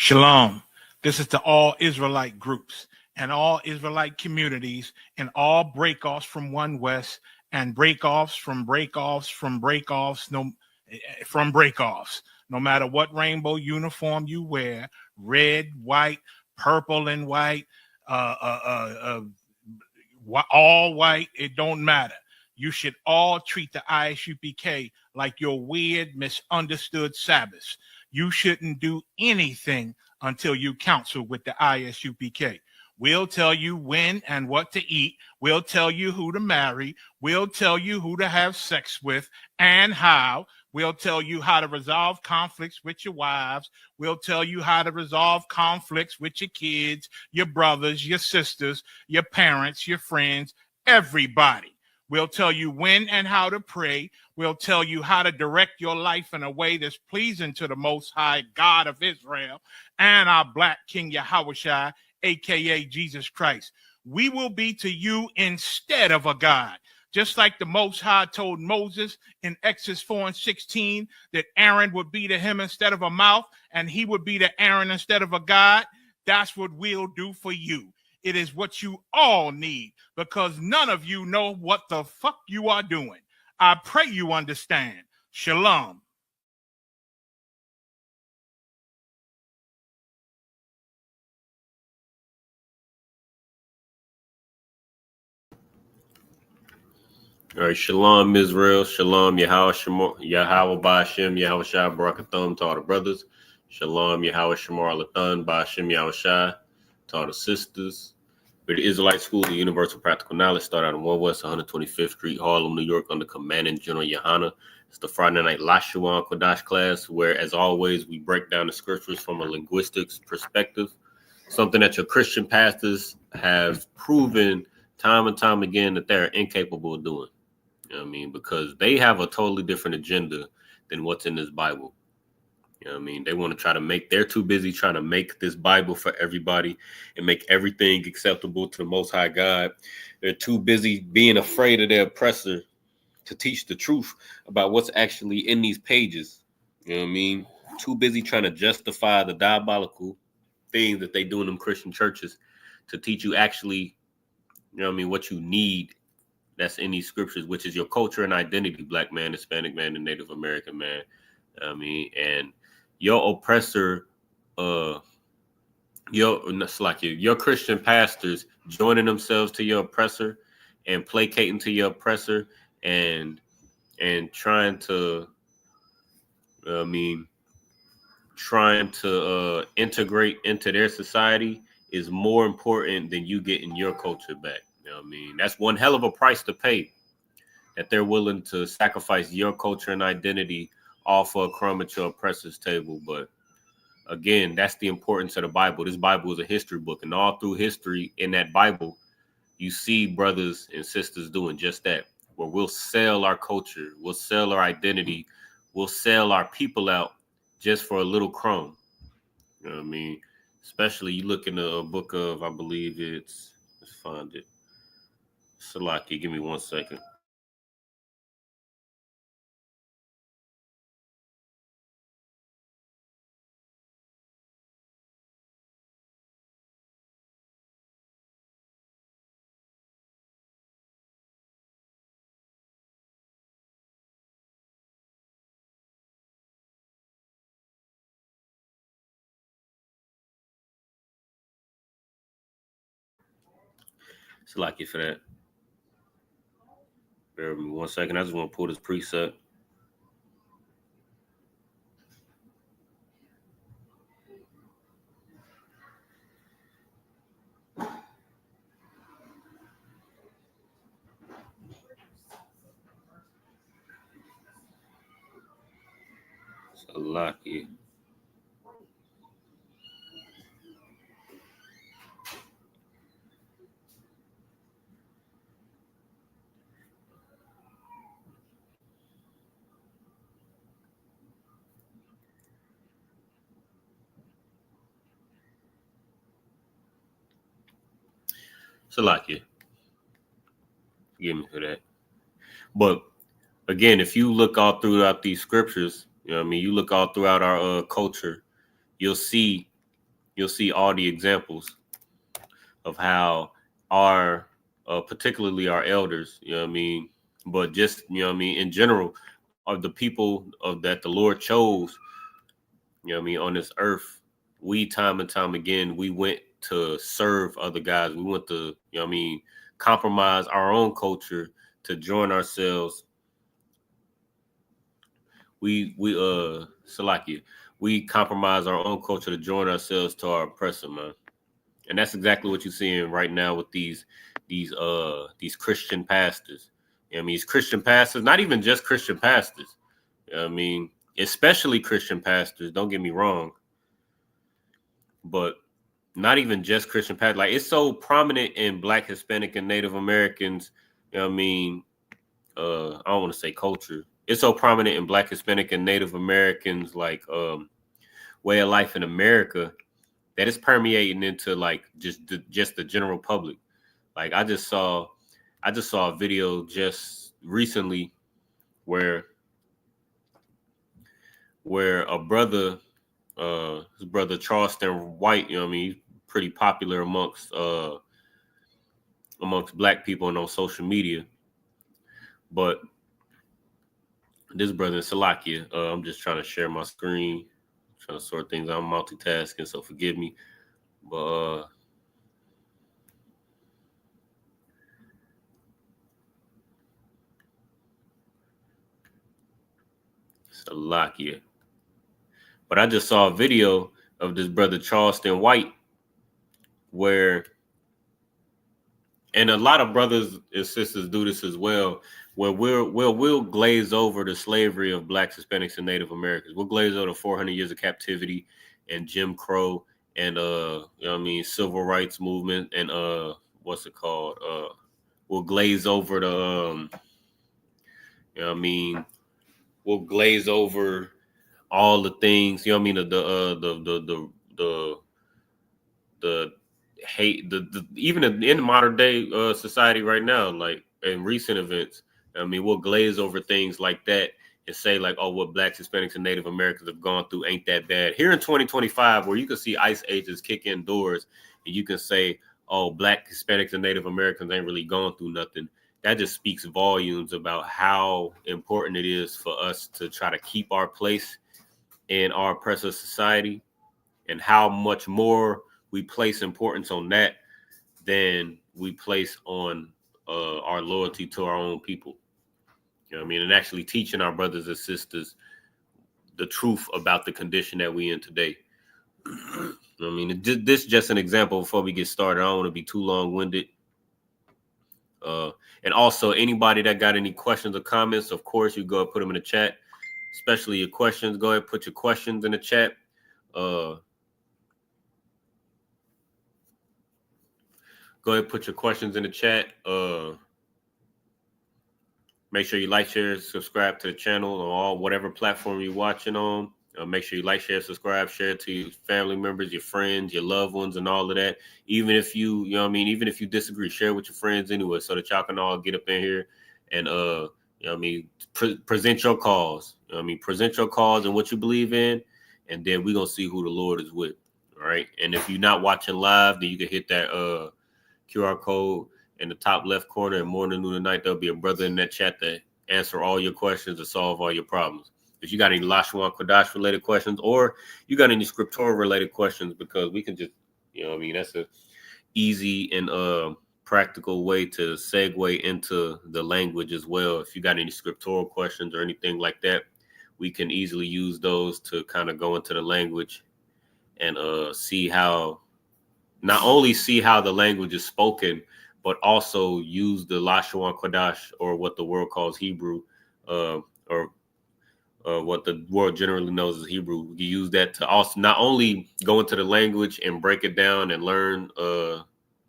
Shalom. This is to all Israelite groups and all Israelite communities and all breakoffs from One West and breakoffs from breakoffs, no matter what rainbow uniform you wear, red, white, purple and white, all white, it don't matter. You should all treat the ISUPK like your weird, misunderstood Sabbaths. You shouldn't do anything until you counsel with the ISUPK. We'll tell you when and what to eat. We'll tell you who to marry. We'll tell you who to have sex with and how. We'll tell you how to resolve conflicts with your wives. We'll tell you how to resolve conflicts with your kids, your brothers, your sisters, your parents, your friends, everybody. We'll tell you when and how to pray. We'll tell you how to direct your life in a way that's pleasing to the Most High God of Israel and our Black King Yahushua, a.k.a. Jesus Christ. We will be to you instead of a God. Just like the Most High told Moses in Exodus 4:16 that Aaron would be to him instead of a mouth and he would be to Aaron instead of a God, that's what we'll do for you. It is what you all need because none of you know what the fuck you are doing. I pray you understand. Shalom. All right, Shalom Israel, Shalom Yahweh Ba'Hashem, Yahweh Shai Barakathum to all the brothers. Shalom Yahweh Shamar Lathan Ba'Hashem Yahweh Shai to all the sisters. We're the Israelite School of Universal Practical Knowledge, started out in 1 West 125th Street, Harlem, New York, under Commanding General Yohana. It's the Friday night Lashawan Qadash class, where, as always, we break down the scriptures from a linguistics perspective, something that your Christian pastors have proven time and time again that they're incapable of doing. You know what I mean? Because they have a totally different agenda than what's in this Bible. You know what I mean? They want to they're too busy trying to make this Bible for everybody and make everything acceptable to the Most High God. They're too busy being afraid of their oppressor to teach the truth about what's actually in these pages. You know what I mean? Too busy trying to justify the diabolical things that they do in them Christian churches to teach you actually, you know what I mean, what you need that's in these scriptures, which is your culture and identity, Black man, Hispanic man, and Native American man. I mean, and your oppressor, your Christian pastors joining themselves to your oppressor and placating to your oppressor and trying to integrate into their society is more important than you getting your culture back. You know what I mean? That's one hell of a price to pay, that they're willing to sacrifice your culture and identity all for a crumb at your oppressor's table. But again, that's the importance of the Bible. This Bible is a history book, and all through history in that Bible, you see brothers and sisters doing just that, where we'll sell our culture, we'll sell our identity, we'll sell our people out just for a little crumb. You know what I mean? Especially you look in the book of, I believe let's find it. Salaki, give me 1 second. Salaki for that. Bear with me 1 second. I just want to pull this preset. Salaki. Salaki. Forgive me for that. But again, if you look all throughout these scriptures, you know what I mean, you look all throughout our culture, you'll see you'll see all the examples of how our, particularly our elders, you know what I mean, but just, you know what I mean, in general, are the people of that the Lord chose, you know what I mean, on this earth. We time and time again, we went to serve other guys. We went to, you know what I mean, compromise our own culture to join ourselves. Salakia, we compromise our own culture to join ourselves to our oppressor, man. And that's exactly what you're seeing right now with these Christian pastors. You know what I mean, these Christian pastors, not even just Christian pastors. You know what I mean, especially Christian pastors, don't get me wrong. But not even just Christian pastors. Like, it's so prominent in Black, Hispanic, and Native Americans. You know what I mean? I don't want to say culture. It's so prominent in Black, Hispanic, and Native Americans, like, way of life in America, that it's permeating into like just the general public. Like, I just saw a video just recently where a brother, his brother Charleston White, you know what I mean, he's pretty popular amongst Black people and on social media. But this brother in Salakia, I'm just trying to share my screen, trying to sort things out. I'm multitasking, so forgive me. But Salakia. But I just saw a video of this brother Charleston White where, and a lot of brothers and sisters do this as well, where we'll glaze over the slavery of Blacks, Hispanics, and Native Americans. We'll glaze over the 400 years of captivity and Jim Crow and you know what I mean, civil rights movement and what's it called? We'll glaze over the you know what I mean, we'll glaze over all the things, you know what I mean, the hate, the even in modern day society right now, like in recent events, I mean, we'll glaze over things like that and say like, oh, what Blacks, Hispanics, and Native Americans have gone through ain't that bad. Here in 2025, where you can see ICE agents kick in doors and you can say, oh, Black, Hispanics, and Native Americans ain't really gone through nothing. That just speaks volumes about how important it is for us to try to keep our place in our oppressive society, and how much more we place importance on that than we place on our loyalty to our own people. You know what I mean? And actually teaching our brothers and sisters the truth about the condition that we in today. I mean, this is just an example before we get started. I don't want to be too long-winded. And also, anybody that got any questions or comments, of course, you go ahead and put them in the chat, especially your questions. Go ahead and put your questions in the chat. Go ahead and put your questions in the chat. Make sure you like, share, subscribe to the channel on whatever platform you're watching on. Make sure you like, share, subscribe, share it to your family members, your friends, your loved ones, and all of that. Even if you know what I mean, even if you disagree, share with your friends anyway, so that y'all can all get up in here and you know what I mean, present your cause. You know what I mean, present your cause and what you believe in, and then we're gonna see who the Lord is with. All right. And if you're not watching live, then you can hit that QR code in the top left corner, and morning, noon, and night, there'll be a brother in that chat to answer all your questions and solve all your problems. If you got any Lashawan Qadash related questions, or you got any scriptural related questions, because we can just, you know what I mean, that's a easy and practical way to segue into the language as well. If you got any scriptural questions or anything like that, we can easily use those to kind of go into the language and see how, not only see how the language is spoken, but also use the Lashawan Qadash, or what the world calls Hebrew, or what the world generally knows as Hebrew. You use that to also not only go into the language and break it down and learn the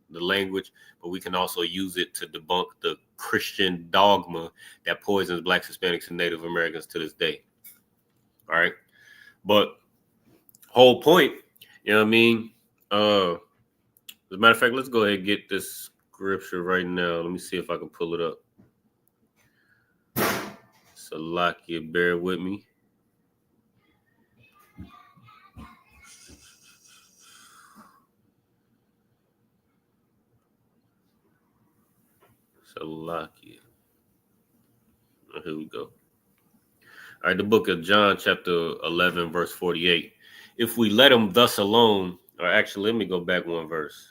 language, but we can also use it to debunk the Christian dogma that poisons Blacks, Hispanics, and Native Americans to this day. All right. But whole point, you know what I mean? As a matter of fact, let's go ahead and get this scripture right now. Let me see if I can pull it up. Salakia, bear with me. Salakia. Here we go. All right, the book of John, chapter 11, verse 48. If we let him thus alone, or actually, let me go back one verse.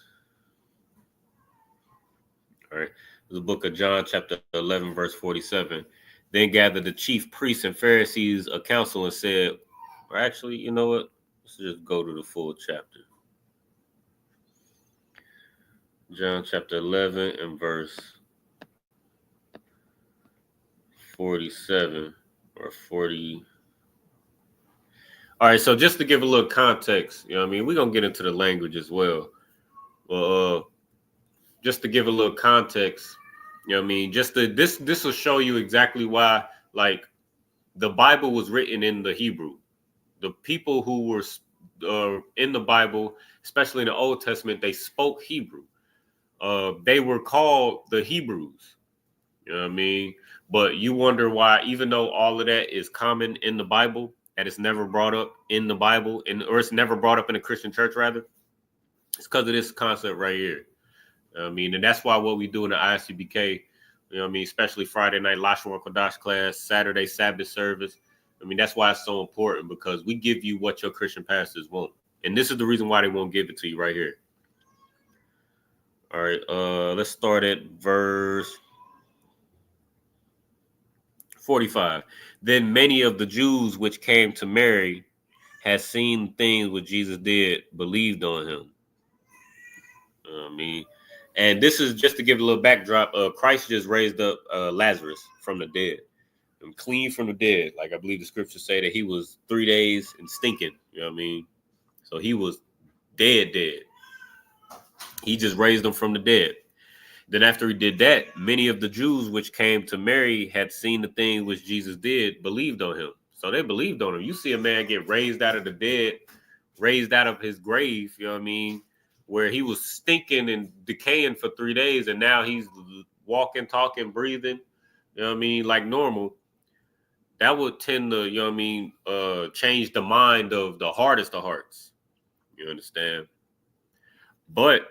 All right, the book of John, chapter 11, verse 47. Then gathered the chief priests and Pharisees a council and said, or actually, you know what? Let's just go to the full chapter. John chapter 11 and verse 47 or 40. All right, so just to give a little context, you know what I mean? We're going to get into the language as well. Well, just to give a little context, you know what I mean? Just this will show you exactly why, like, the Bible was written in the Hebrew. The people who were in the Bible, especially in the Old Testament, they spoke Hebrew. They were called the Hebrews. You know what I mean? But you wonder why, even though all of that is common in the Bible, that it's never brought up in the Bible, or it's never brought up in a Christian church, rather, it's because of this concept right here. You know what I mean? And that's why what we do in the ISUPK, you know what I mean, especially Friday night Lashawan Qadash class, Saturday Sabbath service. I mean, that's why it's so important, because we give you what your Christian pastors want. And this is the reason why they won't give it to you right here. All right, let's start at verse 45. Then many of the Jews which came to Mary had seen things which Jesus did, believed on him. I mean, and this is just to give a little backdrop. Christ just raised up Lazarus from the dead, and clean from the dead. Like I believe the scriptures say that he was 3 days and stinking. You know what I mean? So he was dead. He just raised him from the dead. Then after he did that, many of the Jews which came to Mary had seen the thing which Jesus did, believed on him. So they believed on him. You see a man get raised out of the dead, raised out of his grave, you know what I mean, where he was stinking and decaying for 3 days, and now he's walking, talking, breathing, you know what I mean, like normal. That would tend to, you know what I mean, change the mind of the hardest of hearts. You understand? But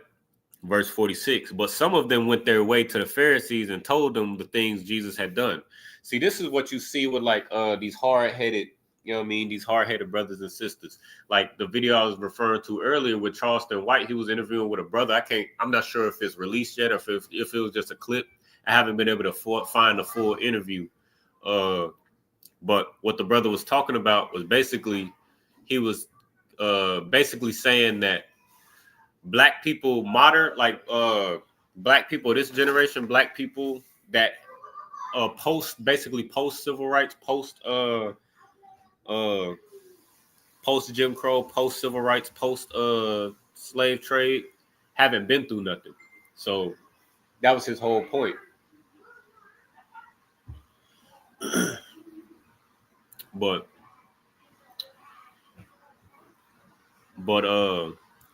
verse 46, but some of them went their way to the Pharisees and told them the things Jesus had done. See, this is what you see with like these hard-headed, you know what I mean, these hard-headed brothers and sisters. Like the video I was referring to earlier with Charleston White, he was interviewing with a brother. I'm not sure if it's released yet or if it was just a clip. I haven't been able to find the full interview. But what the brother was talking about was basically, he was basically saying that Black people, Black people, this generation, Black people that post civil rights, post Jim Crow, post civil rights, post slave trade, haven't been through nothing. So that was his whole point. But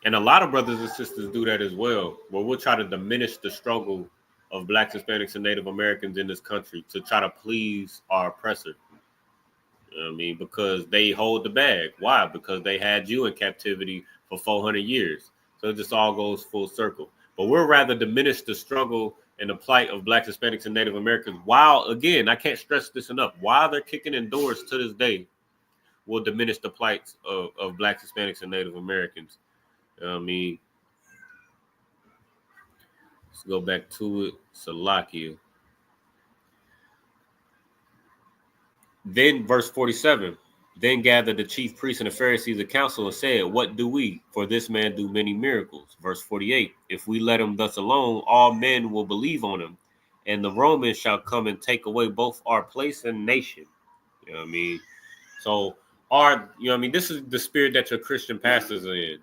and a lot of brothers and sisters do that as well, where we'll try to diminish the struggle of Blacks, Hispanics, and Native Americans in this country to try to please our oppressor. You know what I mean? Because they hold the bag. Why? Because they had you in captivity for 400 years. So it just all goes full circle. But we'll rather diminish the struggle and the plight of Blacks, Hispanics, and Native Americans while, again, I can't stress this enough, while they're kicking in doors to this day, will diminish the plights of Blacks, Hispanics, and Native Americans. You know what I mean? Let's go back to it. Salakia. Then verse 47, then gathered the chief priests and the Pharisees a council and said, what do we? For this man do many miracles. Verse 48, if we let him thus alone, all men will believe on him, and the Romans shall come and take away both our place and nation. You know what I mean? So you know what I mean, this is the spirit that your Christian pastors are in,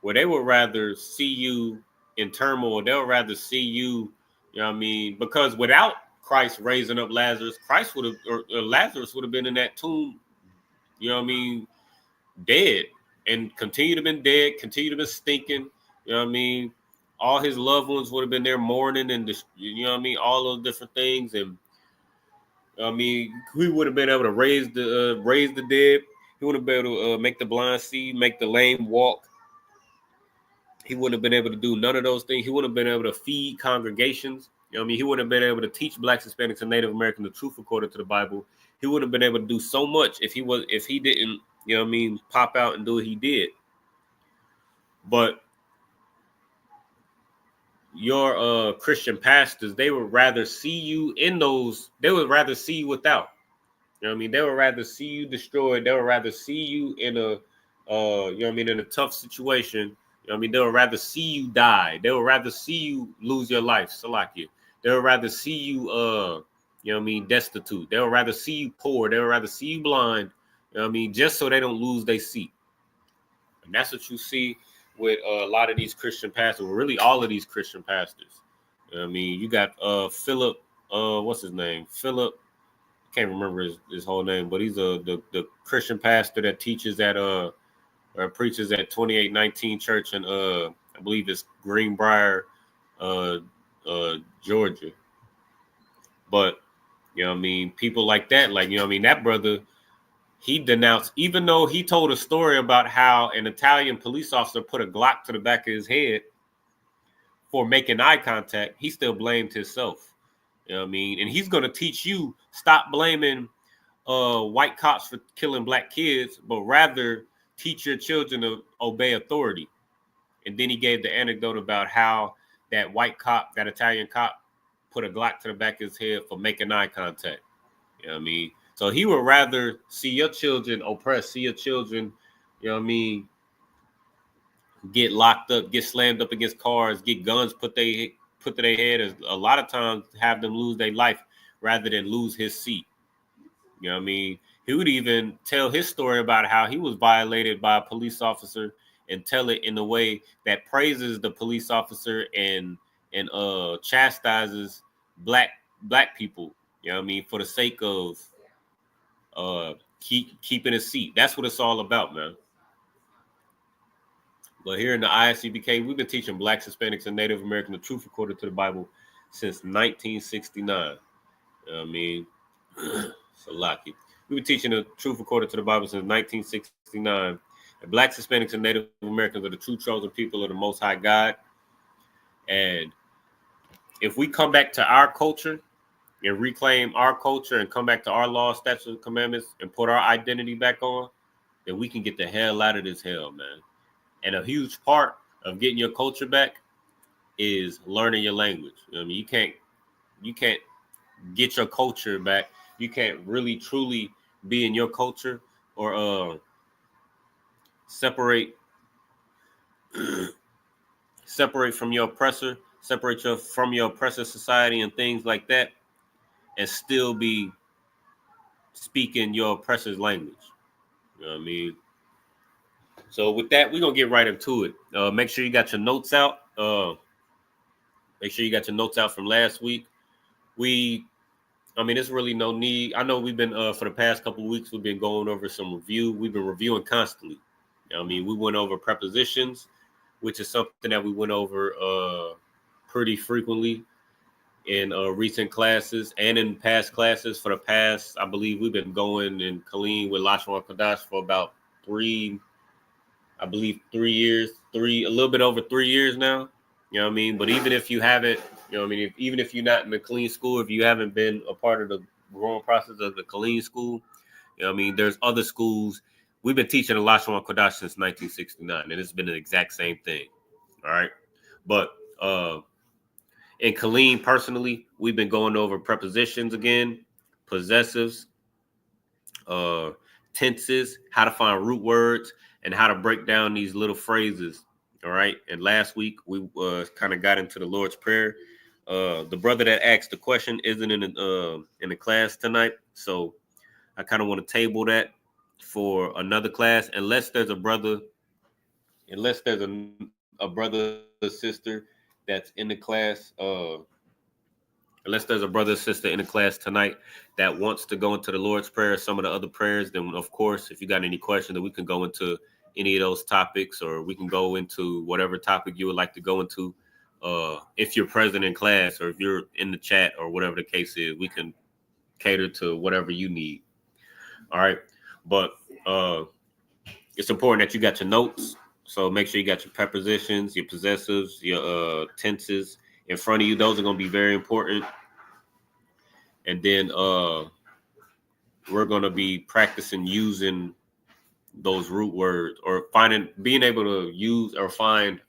where they would rather see you in turmoil. They'll rather see you, you know what I mean, because without Christ raising up Lazarus, Lazarus would have been in that tomb, you know what I mean, dead, and continue to been dead, continue to been stinking, you know what I mean. All his loved ones would have been there mourning and, you know what I mean, all those different things. And I mean, we would have been able to raise the dead. He would have been able to make the blind see, make the lame walk. He wouldn't have been able to do none of those things. He wouldn't have been able to feed congregations. You know what I mean? He wouldn't have been able to teach blacks, Hispanics, and Native Americans the truth according to the Bible. He wouldn't have been able to do so much if he didn't, you know what I mean, pop out and do what he did. But your Christian pastors, they would rather see you in those, they would rather see you without. You know what I mean? They would rather see you destroyed. They would rather see you in a you know what I mean, in a tough situation. You know what I mean? They would rather see you die. They would rather see you lose your life. Salakia. They would rather see you you know what I mean, destitute. They would rather see you poor. They would rather see you blind. You know what I mean? Just so they don't lose their seat. And that's what you see with a lot of these Christian pastors, really all of these Christian pastors. You know what I mean? You got Philip, what's his name? Philip, I can't remember his whole name, but he's the Christian pastor that teaches at or preaches at 2819 Church in I believe it's Greenbrier, Georgia. But you know what I mean, people like that, like, you know what I mean, that brother, he denounced, even though he told a story about how an Italian police officer put a Glock to the back of his head for making eye contact, he still blamed himself. You know what I mean? And he's going to teach you, stop blaming white cops for killing black kids, but rather teach your children to obey authority. And then he gave the anecdote about how that white cop, that Italian cop, put a Glock to the back of his head for making eye contact. You know what I mean? So he would rather see your children oppressed, see your children, you know what I mean, get locked up, get slammed up against cars, get guns put to their head, as a lot of times have them lose their life rather than lose his seat. You know what I mean? He would even tell his story about how he was violated by a police officer and tell it in a way that praises the police officer and chastises black people. You know what I mean? For the sake of keeping his seat. That's what it's all about, man. But here in the ISUPK, we've been teaching blacks, Hispanics, and Native Americans the truth according to the Bible since 1969. You know what I mean? So lucky. We've been teaching the truth according to the Bible since 1969. And blacks, Hispanics, and Native Americans are the true chosen people of the Most High God. And if we come back to our culture and reclaim our culture and come back to our law, statutes, and commandments and put our identity back on, then we can get the hell out of this hell, man. And a huge part of getting your culture back is learning your language. You know what I mean? You can't get your culture back. You can't really truly be in your culture or separate from your oppressor, from your oppressive society and things like that, and still be speaking your oppressor's language. You know what I mean? So with that, we're going to get right into it. Make sure you got your notes out. Make sure you got your notes out from last week. There's really no need. I know we've been, for the past couple of weeks, we've been going over some review. We've been reviewing constantly. You know what I mean? We went over prepositions, which is something that we went over pretty frequently in recent classes and in past classes. For the past, I believe we've been going in Killeen with Lashawan Qadash for about 3 years, a little bit over 3 years now. You know what I mean? But even if you haven't, you know what I mean, even if you're not in the Killeen school, if you haven't been a part of the growing process of the Killeen school, you know what I mean, there's other schools. We've been teaching the Lashawan Qadash since 1969, and it's been the exact same thing. All right. But in Killeen, personally, we've been going over prepositions again, possessives, tenses, how to find root words, and how to break down these little phrases. All right. And last week we kind of got into the Lord's Prayer. The brother that asked the question isn't in the class tonight, so I kind of want to table that for another class, unless there's a brother or sister that's in the class. Unless there's a brother or sister in the class tonight that wants to go into the Lord's Prayer, some of the other prayers, then of course, if you got any questions, then we can go into any of those topics, or we can go into whatever topic you would like to go into. If you're present in class, or if you're in the chat, or whatever the case is, we can cater to whatever you need. All right. But it's important that you got your notes. So make sure you got your prepositions, your possessives, your tenses, in front of you. Those are going to be very important. And then we're going to be practicing using those root words, or being able to use or find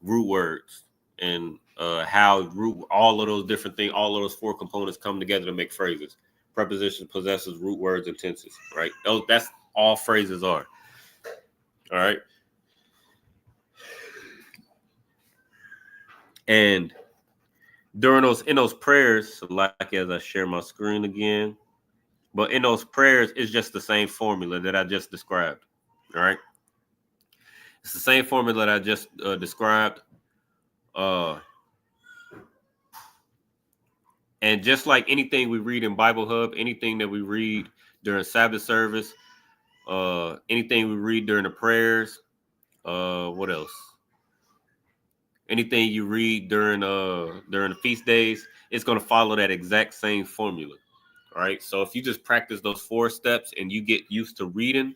root words, and how all of those different things, all of those four components come together to make phrases: prepositions, possessives, root words, and tenses. Right? That's all phrases are. All right. And in those prayers, like as I share my screen again, but in those prayers, it's just the same formula that I just described. All right. It's the same formula that I just described. And just like anything we read in Bible Hub, anything that we read during Sabbath service, anything we read during the prayers, what else? Anything you read during the feast days, it's going to follow that exact same formula. All right. So if you just practice those 4 steps and you get used to reading,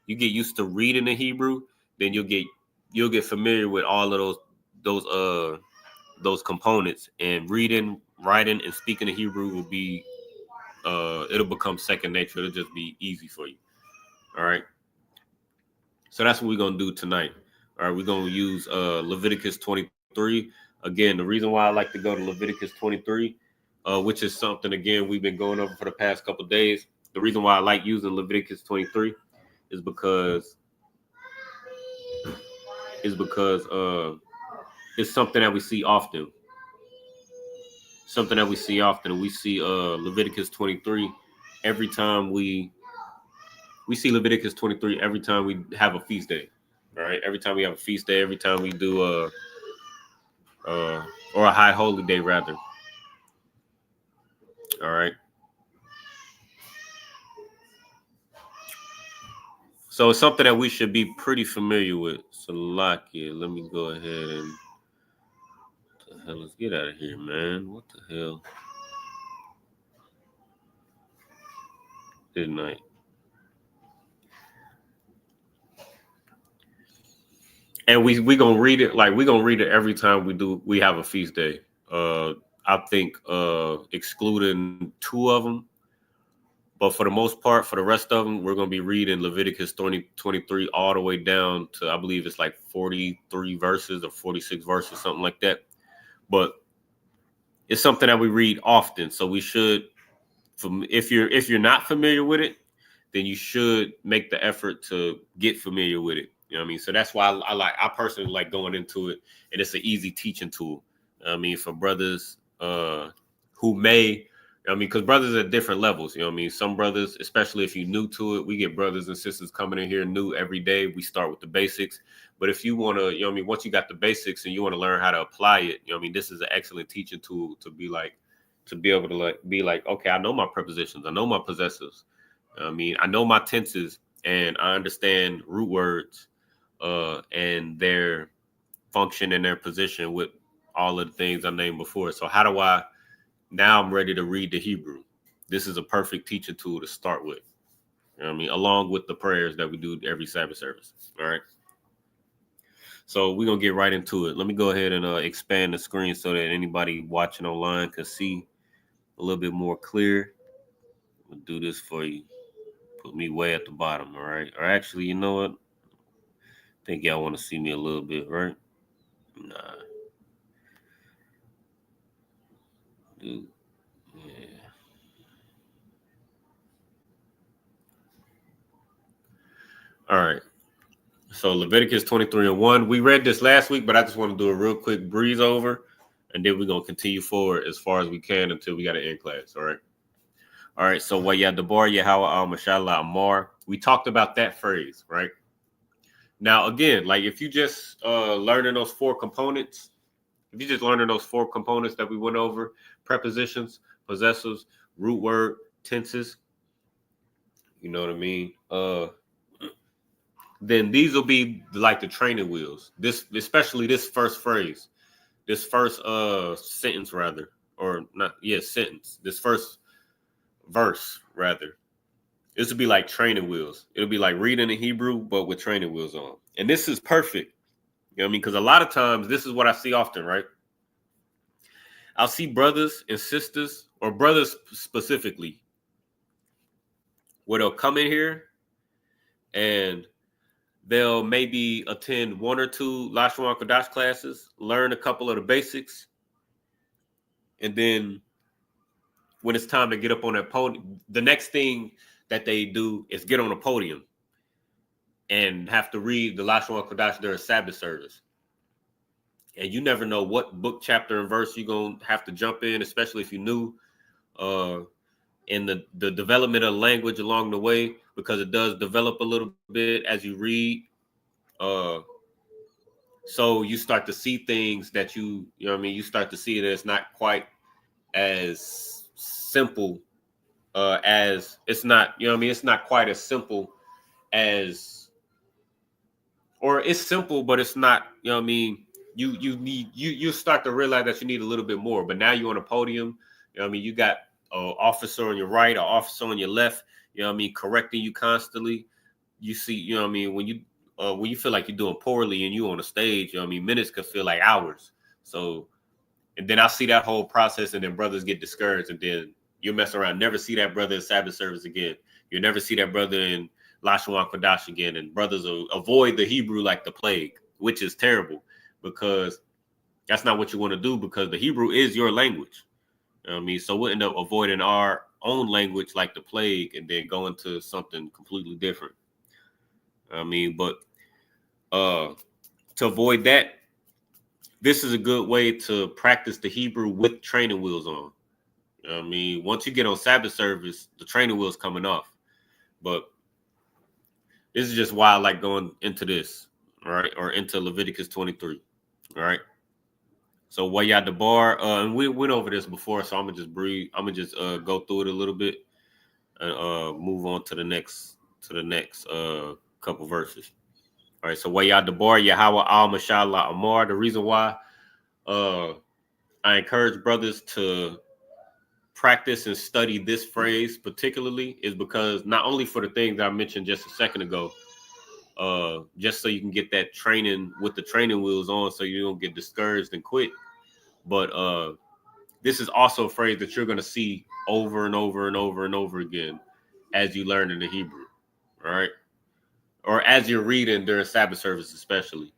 the Hebrew, then you'll get familiar with all of those components, and reading, writing, and speaking the Hebrew will be it'll become second nature. It'll just be easy for you. All right. So that's what we're gonna do tonight. All right, we're gonna use Leviticus 23. Again, the reason why I like to go to Leviticus 23, which is something again we've been going over for the past couple of days. The reason why I like using Leviticus 23 is because it's something that we see often. We see Leviticus 23 every time we see Leviticus 23 every time we have a feast day. All right, every time we have a feast day, every time we do or a high holy day rather. All right. So it's something that we should be pretty familiar with. Salakia, let me go ahead and let's get out of here, man. What the hell? Good night. And we gonna read it, like we gonna read it every time we have a feast day. I think excluding 2 of them. But for the most part, for the rest of them, we're going to be reading Leviticus 23 all the way down to, I believe it's like 43 verses or 46 verses, something like that. But it's something that we read often. So we should, if you're not familiar with it, then you should make the effort to get familiar with it. You know what I mean? So that's why I personally like going into it, and it's an easy teaching tool. I mean, for brothers who may, I mean, because brothers at different levels, you know what I mean? Some brothers, especially if you're new to it, we get brothers and sisters coming in here new every day. We start with the basics. But if you want to, you know what I mean, once you got the basics and you want to learn how to apply it, you know what I mean, this is an excellent teaching tool to be able to be like, okay, I know my prepositions. I know my possessives. I mean, I know my tenses, and I understand root words and their function and their position with all of the things I named before. So now I'm ready to read the Hebrew. This is a perfect teaching tool to start with. You know what I mean? Along with the prayers that we do every Sabbath service. All right. So we're going to get right into it. Let me go ahead and expand the screen so that anybody watching online can see a little bit more clear. I'll do this for you. Put me way at the bottom. All right. Or actually, you know what? I think y'all want to see me a little bit, right? Nah. Dude. Yeah. All right. So Leviticus 23:1. We read this last week, but I just want to do a real quick breeze over, and then we're going to continue forward as far as we can until we got to end class. All right. All right. So Wayadabar Yahweh al Mashallah Amar. We talked about that phrase, right? Now, again, like if you just learning those 4 components, that we went over, prepositions, possessives, root word, tenses, you know what I mean? Then these will be like the training wheels. Especially this first phrase, this first sentence rather, or not, sentence. This first verse rather. This would be like training wheels. It'll be like reading in Hebrew, but with training wheels on. And this is perfect. You know what I mean? Because a lot of times, this is what I see often, right? I'll see brothers and sisters, or brothers specifically, where they'll come in here and they'll maybe attend 1 or 2 Lashawan Qadash classes, learn a couple of the basics, and then when it's time to get up on that podium, the next thing that they do is get on a podium and have to read the Lashawan Qadash during Sabbath service. And you never know what book, chapter, and verse you're going to have to jump in, especially if you're new in the development of language along the way, because it does develop a little bit as you read. So you start to see things that you know what I mean, you start to see it as not quite as simple as it's not, you know what I mean, it's not quite as simple as, or it's simple, but it's not, you know what I mean, you start to realize that you need a little bit more. But now you're on a podium, you know what I mean, you got an officer on your right, an officer on your left, you know what I mean, correcting you constantly. You see, you know what I mean, when you feel like you're doing poorly and you on a stage, you know what I mean, minutes could feel like hours. So, and then I see that whole process, and then brothers get discouraged, and then you mess around, never see that brother in Sabbath service again. You'll never see that brother in Lashawan Qadash again, and brothers will avoid the Hebrew like the plague, which is terrible, because that's not what you want to do, because the Hebrew is your language. You know what I mean? So we'll end up avoiding our own language like the plague and then go into something completely different. I mean, but to avoid that, this is a good way to practice the Hebrew with training wheels on. You know what I mean? Once you get on Sabbath service, the training wheel's coming off. But this is just why I like going into this, all right, or into Leviticus 23, all right? So Wayad Debar, and we went over this before, so I'm gonna just go through it a little bit and move on to the next couple verses. All right, so Wayad Debar, Yahweh al Mashallah Amar. The reason why I encourage brothers to practice and study this phrase particularly is because not only for the things that I mentioned just a second ago, just so you can get that training with the training wheels on so you don't get discouraged and quit, but this is also a phrase that you're going to see over and over and over and over again as you learn in the Hebrew, all right? Or as you're reading during Sabbath service, especially.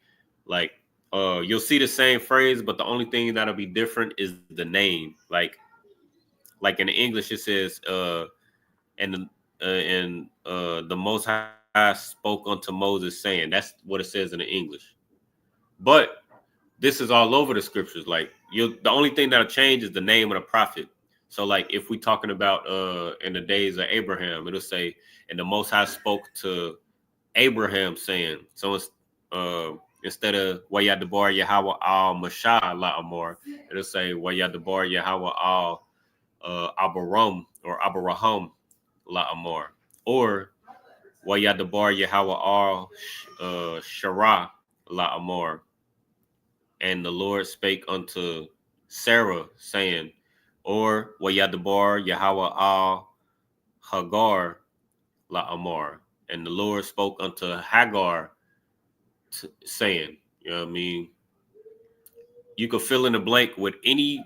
Like, you'll see the same phrase, but the only thing that'll be different is the name. Like in English, it says, and the Most High spoke unto Moses, saying. That's what it says in the English. But this is all over the scriptures. Like, the only thing that'll change is the name of the prophet. So, like, if we're talking about in the days of Abraham, it'll say, and the Most High spoke to Abraham, saying. So it's instead of Wayad Debar Yahweh al Mashah la Amor, it'll say Wayad Debar Yahweh al Abaram or Abraham la Amor, or Wayad Debar Yahweh al Shara la Amor, and the Lord spake unto Sarah, saying, or Wayad Debar Yahweh al Hagar la Amor, and the Lord spoke unto Hagar, saying, you know what I mean? You could fill in the blank with any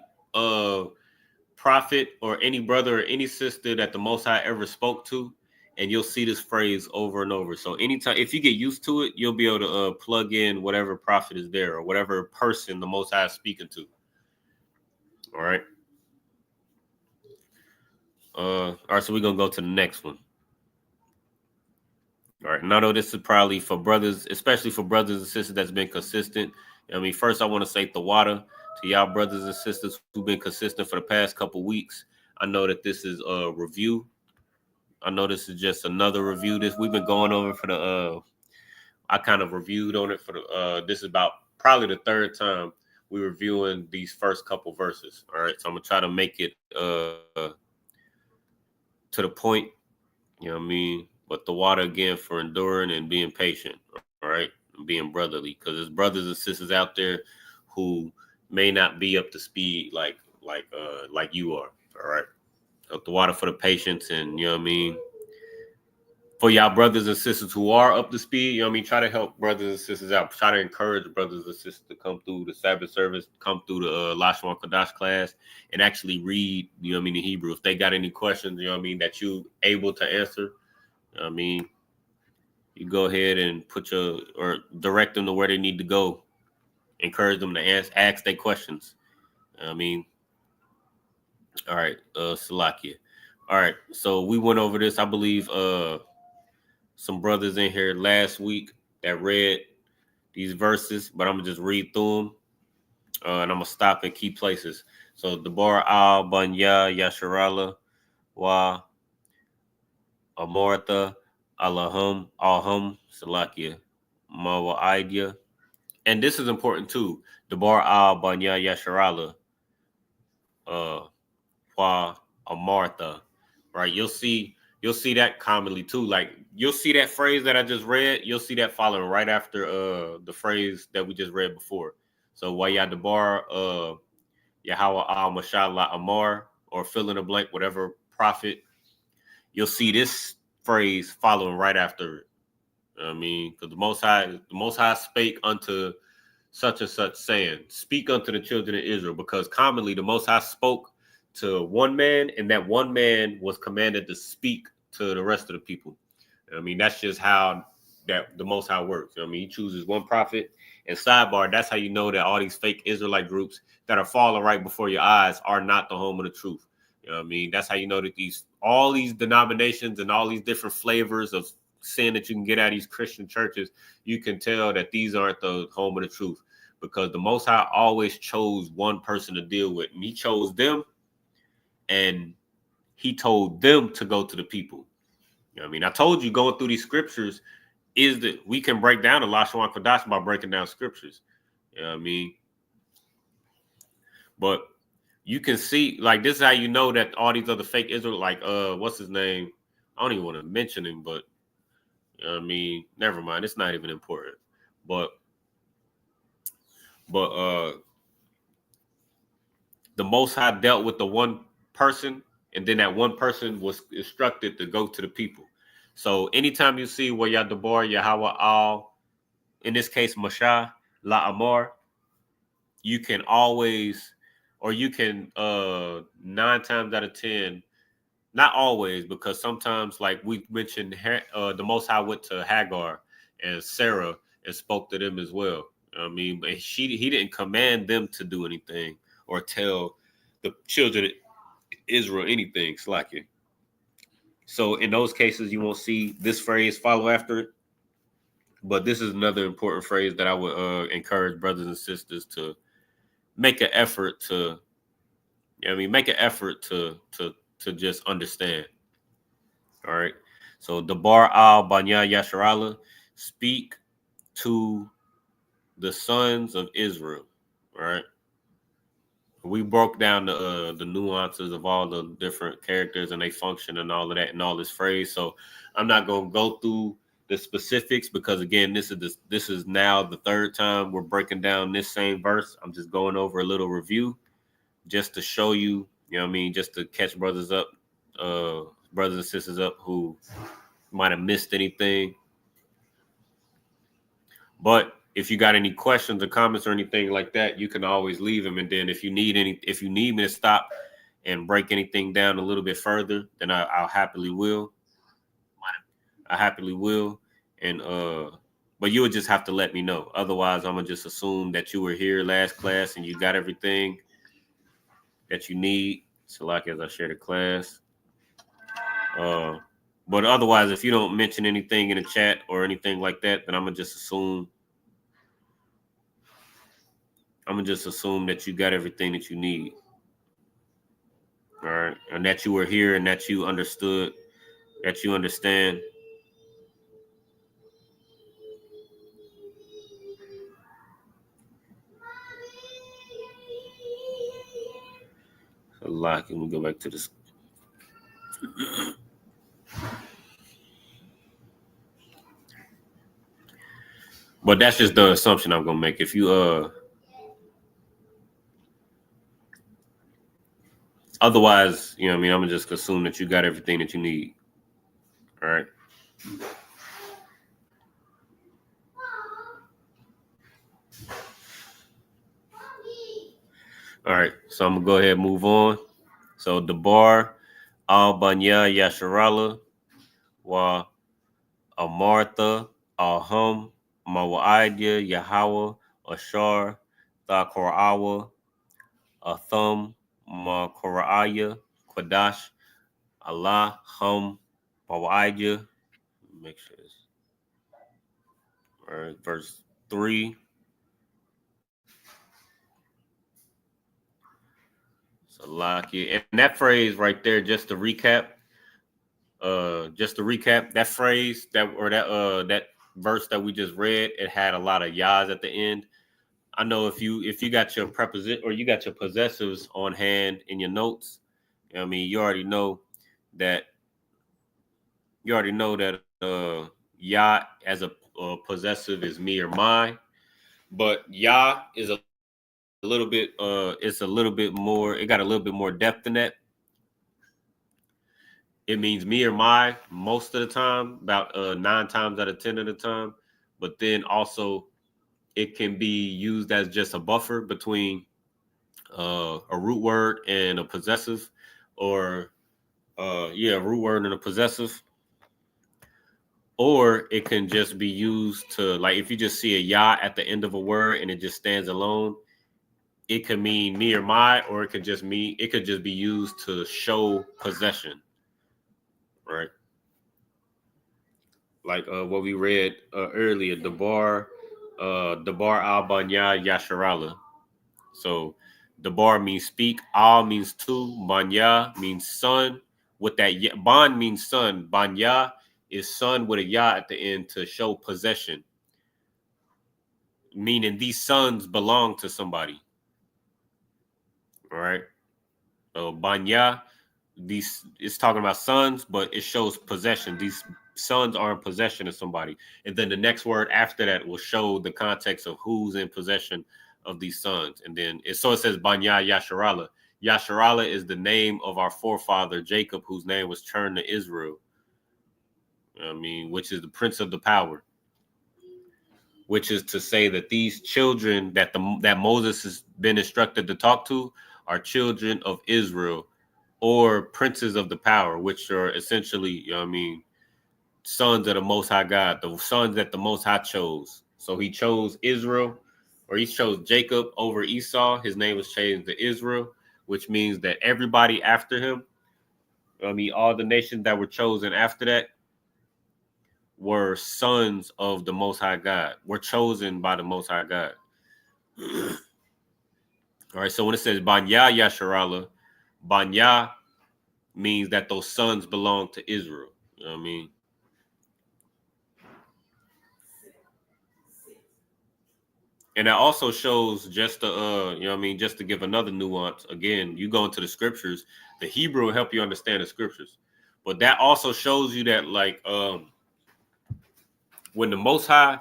prophet or any brother or any sister that the Most High ever spoke to, and you'll see this phrase over and over. So anytime, if you get used to it, you'll be able to plug in whatever prophet is there or whatever person the Most High is speaking to. All right. All right, so we're going to go to the next one. All right, and I know this is probably for brothers, especially for brothers and sisters that's been consistent. I mean, first I want to say Tawada to y'all brothers and sisters who've been consistent for the past couple weeks. I know that this is a review. I know this is just another review. This we've been going over for the I kind of reviewed on it for the this is about probably the third time we're reviewing these first couple verses. All right, so I'm gonna try to make it to the point, you know what I mean? But the water again for enduring and being patient, all right, and being brotherly, because there's brothers and sisters out there who may not be up to speed like you are, all right. So the water for the patience, and you know what I mean, for y'all brothers and sisters who are up to speed, you know what I mean? Try to help brothers and sisters out. Try to encourage brothers and sisters to come through the Sabbath service, come through the Lashawan Qadash class, and actually read, you know what I mean, the Hebrew. If they got any questions, you know what I mean, that you able to answer, you know what I mean, you go ahead and or direct them to where they need to go. Encourage them to ask their questions. You know what I mean, all right, Salakia. All right, so we went over this. I believe some brothers in here last week that read these verses, but I'm gonna just read through them, and I'm gonna stop in key places. So Debar al Banya Yasharala wa Amortha Alahum Alhum Salakia Mawa, and this is important too. Debar al Banya Yasharala wa Amartha, right? You'll see that commonly too. Like you'll see that phrase that I just read, you'll see that following right after the phrase that we just read before. So Wayadabar Yahweh al Mashallah Amar, or fill in the blank, whatever prophet, you'll see this phrase following right after it. I mean, because the Most High spake unto such and such, saying, speak unto the children of Israel, because commonly the Most High spoke to one man, and that one man was commanded to speak to the rest of the people. I mean, that's just how that the Most High works. I mean, he chooses one prophet. And sidebar, that's how you know that all these fake Israelite groups that are falling right before your eyes are not the home of the truth. You know what I mean? That's how you know that all these denominations and all these different flavors of sin that you can get out of these Christian churches, you can tell that these aren't the home of the truth, because the Most High always chose one person to deal with, and he chose them, and he told them to go to the people. You know what I mean? I told you going through these scriptures is that we can break down the Lashawan Qadash by breaking down scriptures. You know what I mean? But you can see, like, this is how you know that all these other fake Israel, like, what's his name? I don't even want to mention him, but you know what I mean? Never mind. It's not even important. But the Most High dealt with the one person, and then that one person was instructed to go to the people. So anytime you see where Yadabar, Yahweh Al, in this case, Mashah, La Amar, you can always, or you can 9 times out of 10, not always, because sometimes, like we mentioned, the Most High went to Hagar and Sarah and spoke to them as well. I mean, but he didn't command them to do anything or tell the children of Israel anything. Slacking. So in those cases, you won't see this phrase follow after it. But this is another important phrase that I would encourage brothers and sisters to make an effort to, you know what I mean, make an effort to just understand. All right. So Debar al Banya Yasharala, speak to the sons of Israel. All right. We broke down the nuances of all the different characters and they function and all of that and all this phrase. So I'm not gonna go through the specifics, because again, this is now the third time we're breaking down this same verse. I'm just going over a little review just to show you, you know what I mean, just to catch brothers and sisters up who might have missed anything. But if you got any questions or comments or anything like that, you can always leave them. And then if you need me to stop and break anything down a little bit further, then I'll happily will. I happily will. And but you would just have to let me know. Otherwise, I'm gonna just assume that you were here last class and you got everything that you need. So like as I share the class. But otherwise, if you don't mention anything in the chat or anything like that, then I'm gonna just assume that you got everything that you need. All right. And that you were here and that you understood, that you understand. A lot. Can we go back to this? But that's just the assumption I'm gonna make. If you otherwise, you know what I mean, I'm gonna just assume that you got everything that you need. All right. All right, so I'm gonna go ahead and move on. So Debar al Banya Yasharala wa Amartha Alham Mawaidya Yahweh Ashar Thakorawa Atham Makoraya Qadash Allah Hum Mawaidya. Make sure this. All right, verse 3. Salaki. And that phrase right there, just to recap, that phrase that verse that we just read, it had a lot of yas at the end. I know if you got your preposition or you got your possessives on hand in your notes, I mean you already know that ya as a possessive is me or my, but ya is a little bit it's a little bit more, it got a little bit more depth than that. It means me or my most of the time, about 9 times out of 10 of the time. But then also it can be used as just a buffer between a root word and a possessive, or a root word and a possessive. Or it can just be used to, like, if you just see a ya at the end of a word and it just stands alone, it could mean me or my, or it could just be used to show possession, right? Like what we read earlier, Debar al Banya Yasharala. So Debar means speak, al means to, Banya means son. With that, ban means son. Banya is son with a ya at the end to show possession, meaning these sons belong to somebody. All right. So Banya, it's talking about sons, but it shows possession. These sons are in possession of somebody. And then the next word after that will show the context of who's in possession of these sons. And then it says Banya Yasharala. Yasharala is the name of our forefather Jacob, whose name was turned to Israel. I mean, which is the prince of the power. Which is to say that these children that Moses has been instructed to talk to are children of Israel, or princes of the power, which are essentially, sons of the Most High God, the sons that the Most High chose. So he chose Israel, or he chose Jacob over Esau. His name was changed to Israel, which means that everybody after him, all the nations that were chosen after that were sons of the Most High God, were chosen by the Most High God. All right, so when it says Banya Yasharala, Banya means that those sons belong to Israel. You know what I mean? And that also shows, just to just to give another nuance. Again, you go into the scriptures, the Hebrew will help you understand the scriptures. But that also shows you that, like, when the Most High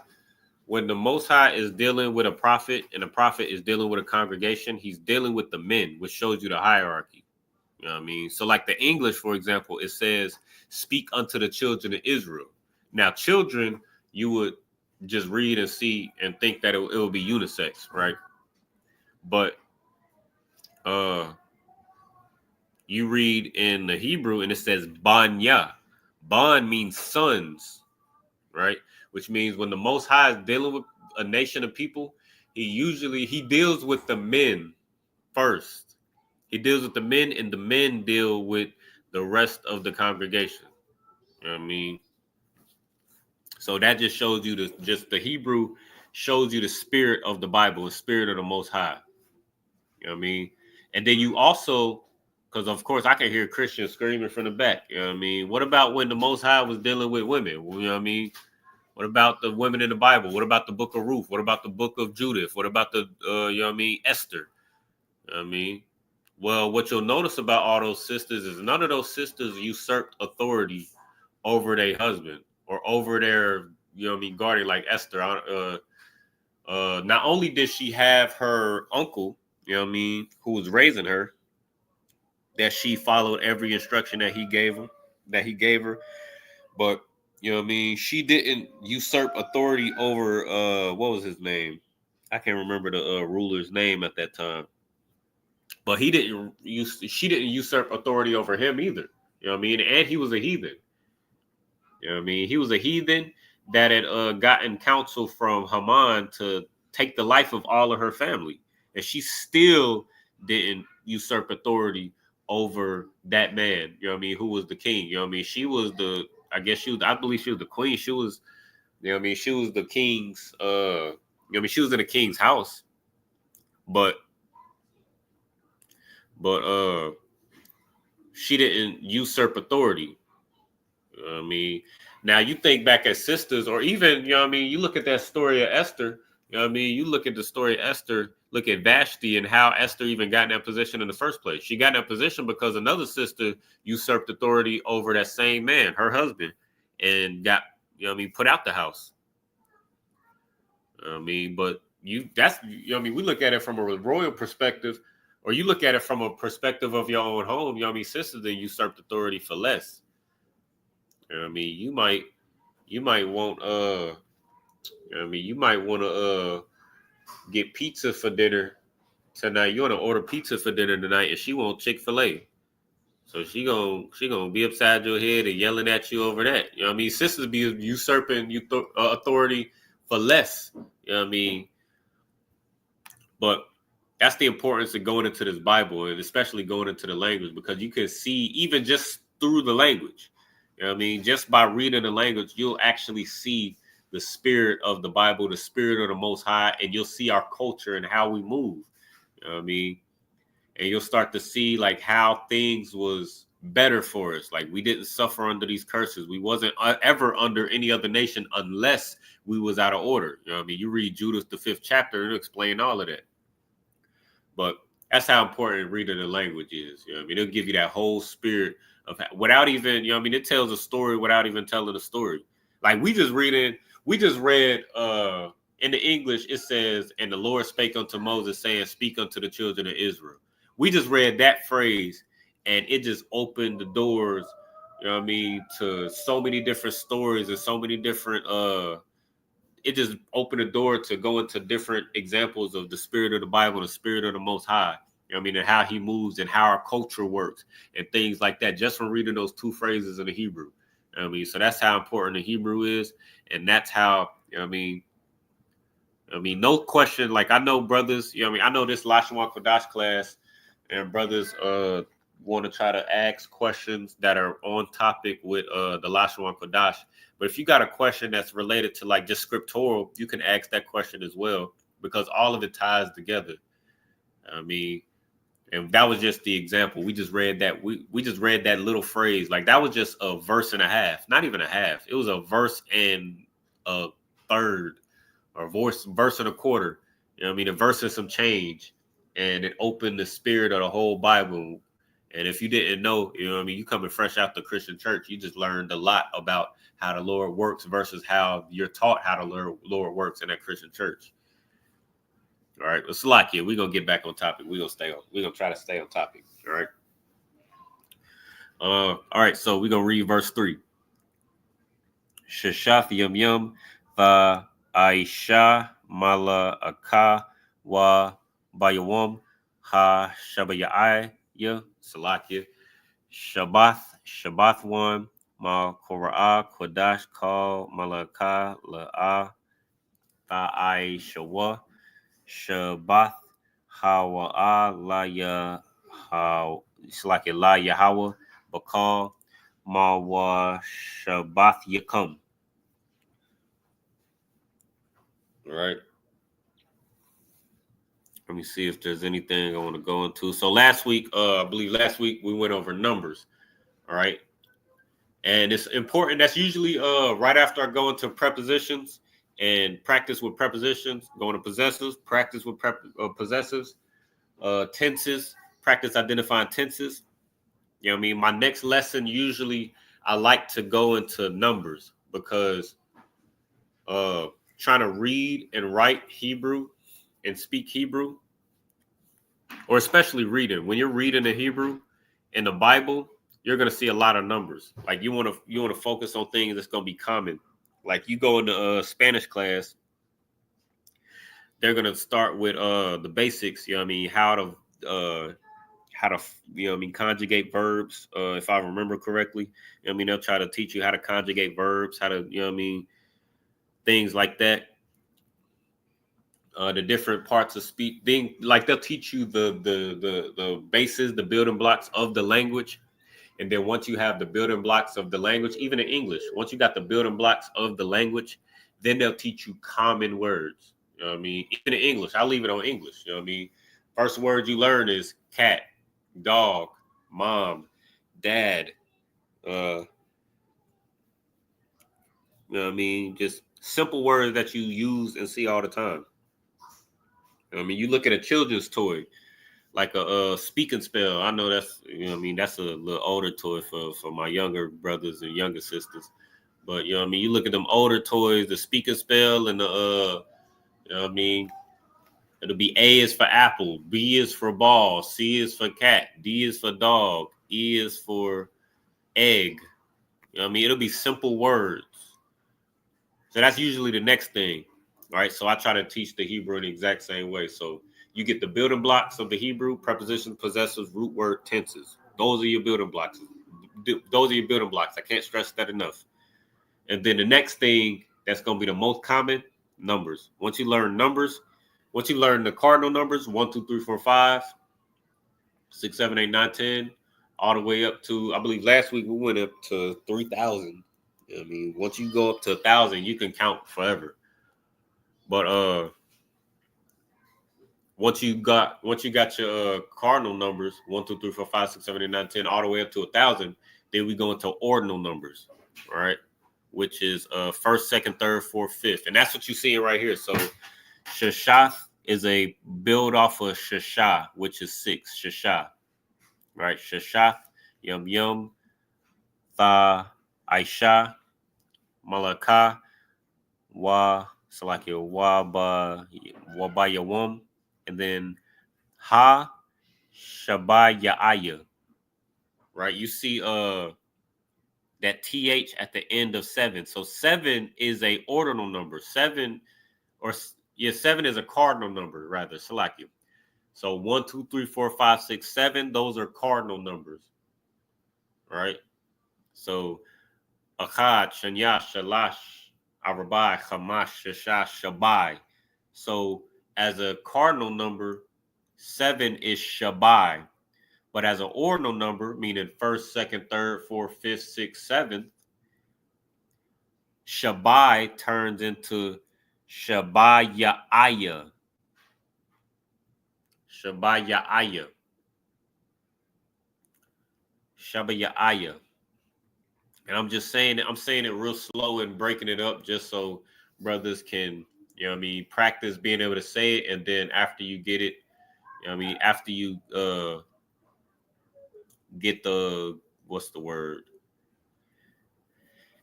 is dealing with a prophet and a prophet is dealing with a congregation, he's dealing with the men, which shows you the hierarchy. You know what I mean? So like the English, for example, it says, speak unto the children of Israel. Now, children, you would just read and see and think that it will be unisex, right? But you read in the Hebrew and it says Banya. Ban means sons, right? Which means when the Most High is dealing with a nation of people, he deals with the men first. He deals with the men, and the men deal with the rest of the congregation. You know what I mean? So that just shows you the Hebrew shows you the spirit of the Bible, the spirit of the Most High. You know what I mean? And then you also, because of course I can hear Christians screaming from the back. You know what I mean? What about when the Most High was dealing with women? You know what I mean? What about the women in the Bible? What about the book of Ruth? What about the book of Judith? What about the, Esther? You know what I mean? Well, what you'll notice about all those sisters is none of those sisters usurped authority over their husband or over their, guardian, like Esther. Not only did she have her uncle, who was raising her, that she followed every instruction that he gave her, but You know what I mean? She didn't usurp authority over what was his name? I can't remember the ruler's name at that time. But she didn't usurp authority over him either. You know what I mean? And he was a heathen. You know what I mean? He was a heathen that had gotten counsel from Haman to take the life of all of her family. And she still didn't usurp authority over that man, you know what I mean, who was the king. You know what I mean? She was I believe she was the queen. She was, you know what I mean, she was the king's you know what I mean, she was in the king's house. But she didn't usurp authority. You know what I mean, now you think back at sisters, or even, you know what I mean, you look at that story of Esther. You know what I mean, you look at the story of Esther, look at Vashti and how Esther even got in that position in the first place. She got in that position because another sister usurped authority over that same man, her husband, and got, you know what I mean, put out the house. I mean, but you know what I mean, we look at it from a royal perspective, or you look at it from a perspective of your own home. You know what I mean, sisters that usurped authority for less. You know what I mean, you might want you know what I mean, you might want to get pizza for dinner tonight. You want to order pizza for dinner tonight, and she want Chick-fil-A. So she gonna be upside your head and yelling at you over that. You know what I mean? Sisters be usurping authority for less. You know what I mean? But that's the importance of going into this Bible, and especially going into the language, because you can see even just through the language. You know what I mean? Just by reading the language, you'll actually see the spirit of the Bible, the spirit of the Most High, and you'll see our culture and how we move. You know what I mean? And you'll start to see like how things was better for us. Like we didn't suffer under these curses. We wasn't ever under any other nation unless we was out of order. You know what I mean? You read Judas, the 5th chapter, and it'll explain all of that. But that's how important reading the language is. You know what I mean? It'll give you that whole spirit of, without even, you know what I mean? It tells a story without even telling a story. Like we just read in the English, it says, and the Lord spake unto Moses, saying, speak unto the children of Israel. We just read that phrase, and it just opened the doors, you know what I mean, to so many different stories and so many different, it just opened the door to go into different examples of the spirit of the Bible, the spirit of the Most High, you know what I mean, and how he moves and how our culture works and things like that, just from reading those 2 phrases in the Hebrew. You know what I mean, so that's how important the Hebrew is, and that's how, you know what I mean, no question. Like I know brothers, you know what I mean, I know this Lashawan Qadash class, and brothers want to try to ask questions that are on topic with the Lashawan Qadash. But if you got a question that's related to like just scriptural, you can ask that question as well, because all of it ties together. I mean, and that was just the example. We just read that. We just read that little phrase. Like that was just a verse and a half, not even a half. It was a verse and a third, or verse and a quarter. You know what I mean? A verse and some change. And it opened the spirit of the whole Bible. And if you didn't know, you know what I mean, you coming fresh out the Christian church, you just learned a lot about how the Lord works versus how you're taught how the Lord works in that Christian church. All right, it's like it. We're gonna get back on topic. We're gonna try to stay on topic. All right. All right, so we're gonna read verse 3. Shashaf yum yum va Aisha mala aka wa bayawam ha shabayai ya salakia Shabbath one ma korah kodash kal malaka la Aisha Shabbath hawa la ya ha salakia la Yahweh bakal ma wa Shabbath yakum. All right. Let me see if there's anything I want to go into. So last week, I believe last week we went over numbers. All right. And it's important. That's usually right after I go into prepositions and practice with prepositions, going to possessives, practice with possessives, tenses, practice identifying tenses. You know what I mean? My next lesson, usually I like to go into numbers, because trying to read and write Hebrew and speak Hebrew, or especially reading. When you're reading the Hebrew in the Bible, you're gonna see a lot of numbers. Like you want to focus on things that's gonna be common. Like you go into Spanish class, they're gonna start with the basics. You know what I mean? How to you know what I mean, conjugate verbs. If I remember correctly, you know what I mean, they'll try to teach you how to conjugate verbs, how to, you know what I mean, things like that. The different parts of speech, like they'll teach you the bases, the building blocks of the language. And then once you have the building blocks of the language, even in English, once you got the building blocks of the language, then they'll teach you common words. You know what I mean? Even in English, I'll leave it on English. You know what I mean? First word you learn is cat, dog, mom, dad. You know what I mean? Just simple words that you use and see all the time. You know what I mean? You look at a children's toy, like a speak and spell. I know that's, you know what I mean, that's a little older toy for my younger brothers and younger sisters. But, you know what I mean, you look at them older toys, the speak and spell, and you know what I mean, it'll be A is for apple, B is for ball, C is for cat, D is for dog, E is for egg. You know what I mean? It'll be simple words. So that's usually the next thing, right? So I try to teach the Hebrew in the exact same way. So you get the building blocks of the Hebrew: prepositions, possessors, root word, tenses. Those are your building blocks. Those are your building blocks. I can't stress that enough. And then the next thing that's going to be the most common, numbers. Once you learn numbers, once you learn the cardinal numbers, 1, 2, 3, 4, 5, 6, 7, 8, 9, 10, all the way up to, I believe last week we went up to 3,000. I mean, once you go up to 1,000, you can count forever. But once you got your cardinal numbers, 1, 2, 3, 4, 5, 6, 7, 8, 9, 10, all the way up to 1,000, then we go into ordinal numbers, right? Which is first, second, third, fourth, fifth, and that's what you're seeing right here. So Shashath is a build off of Shashah, which is 6. Shashah, right? Shashath, Yum Yum, Tha, Aisha, Malakah, Wa, Salakia, Wabayawum, and then Ha, Shabayaya, right? You see that TH at the end of 7. So 7 is a ordinal number. 7 is a cardinal number, rather, Salakia. So 1, 2, 3, 4, 5, 6, 7, those are cardinal numbers, right? So Achad, Shanya, Shalash, Arabai, Hamash, Shasha, Shabai. So as a cardinal number, 7 is Shabai. But as an ordinal number, meaning first, second, third, fourth, fifth, sixth, seventh, Shabai turns into Shabaya'aya. Shabaya'aya. Shabaya'aya. And I'm saying it real slow and breaking it up just so brothers can, you know what I mean, practice being able to say it. And then after you get it, you know what I mean, after you get the, what's the word?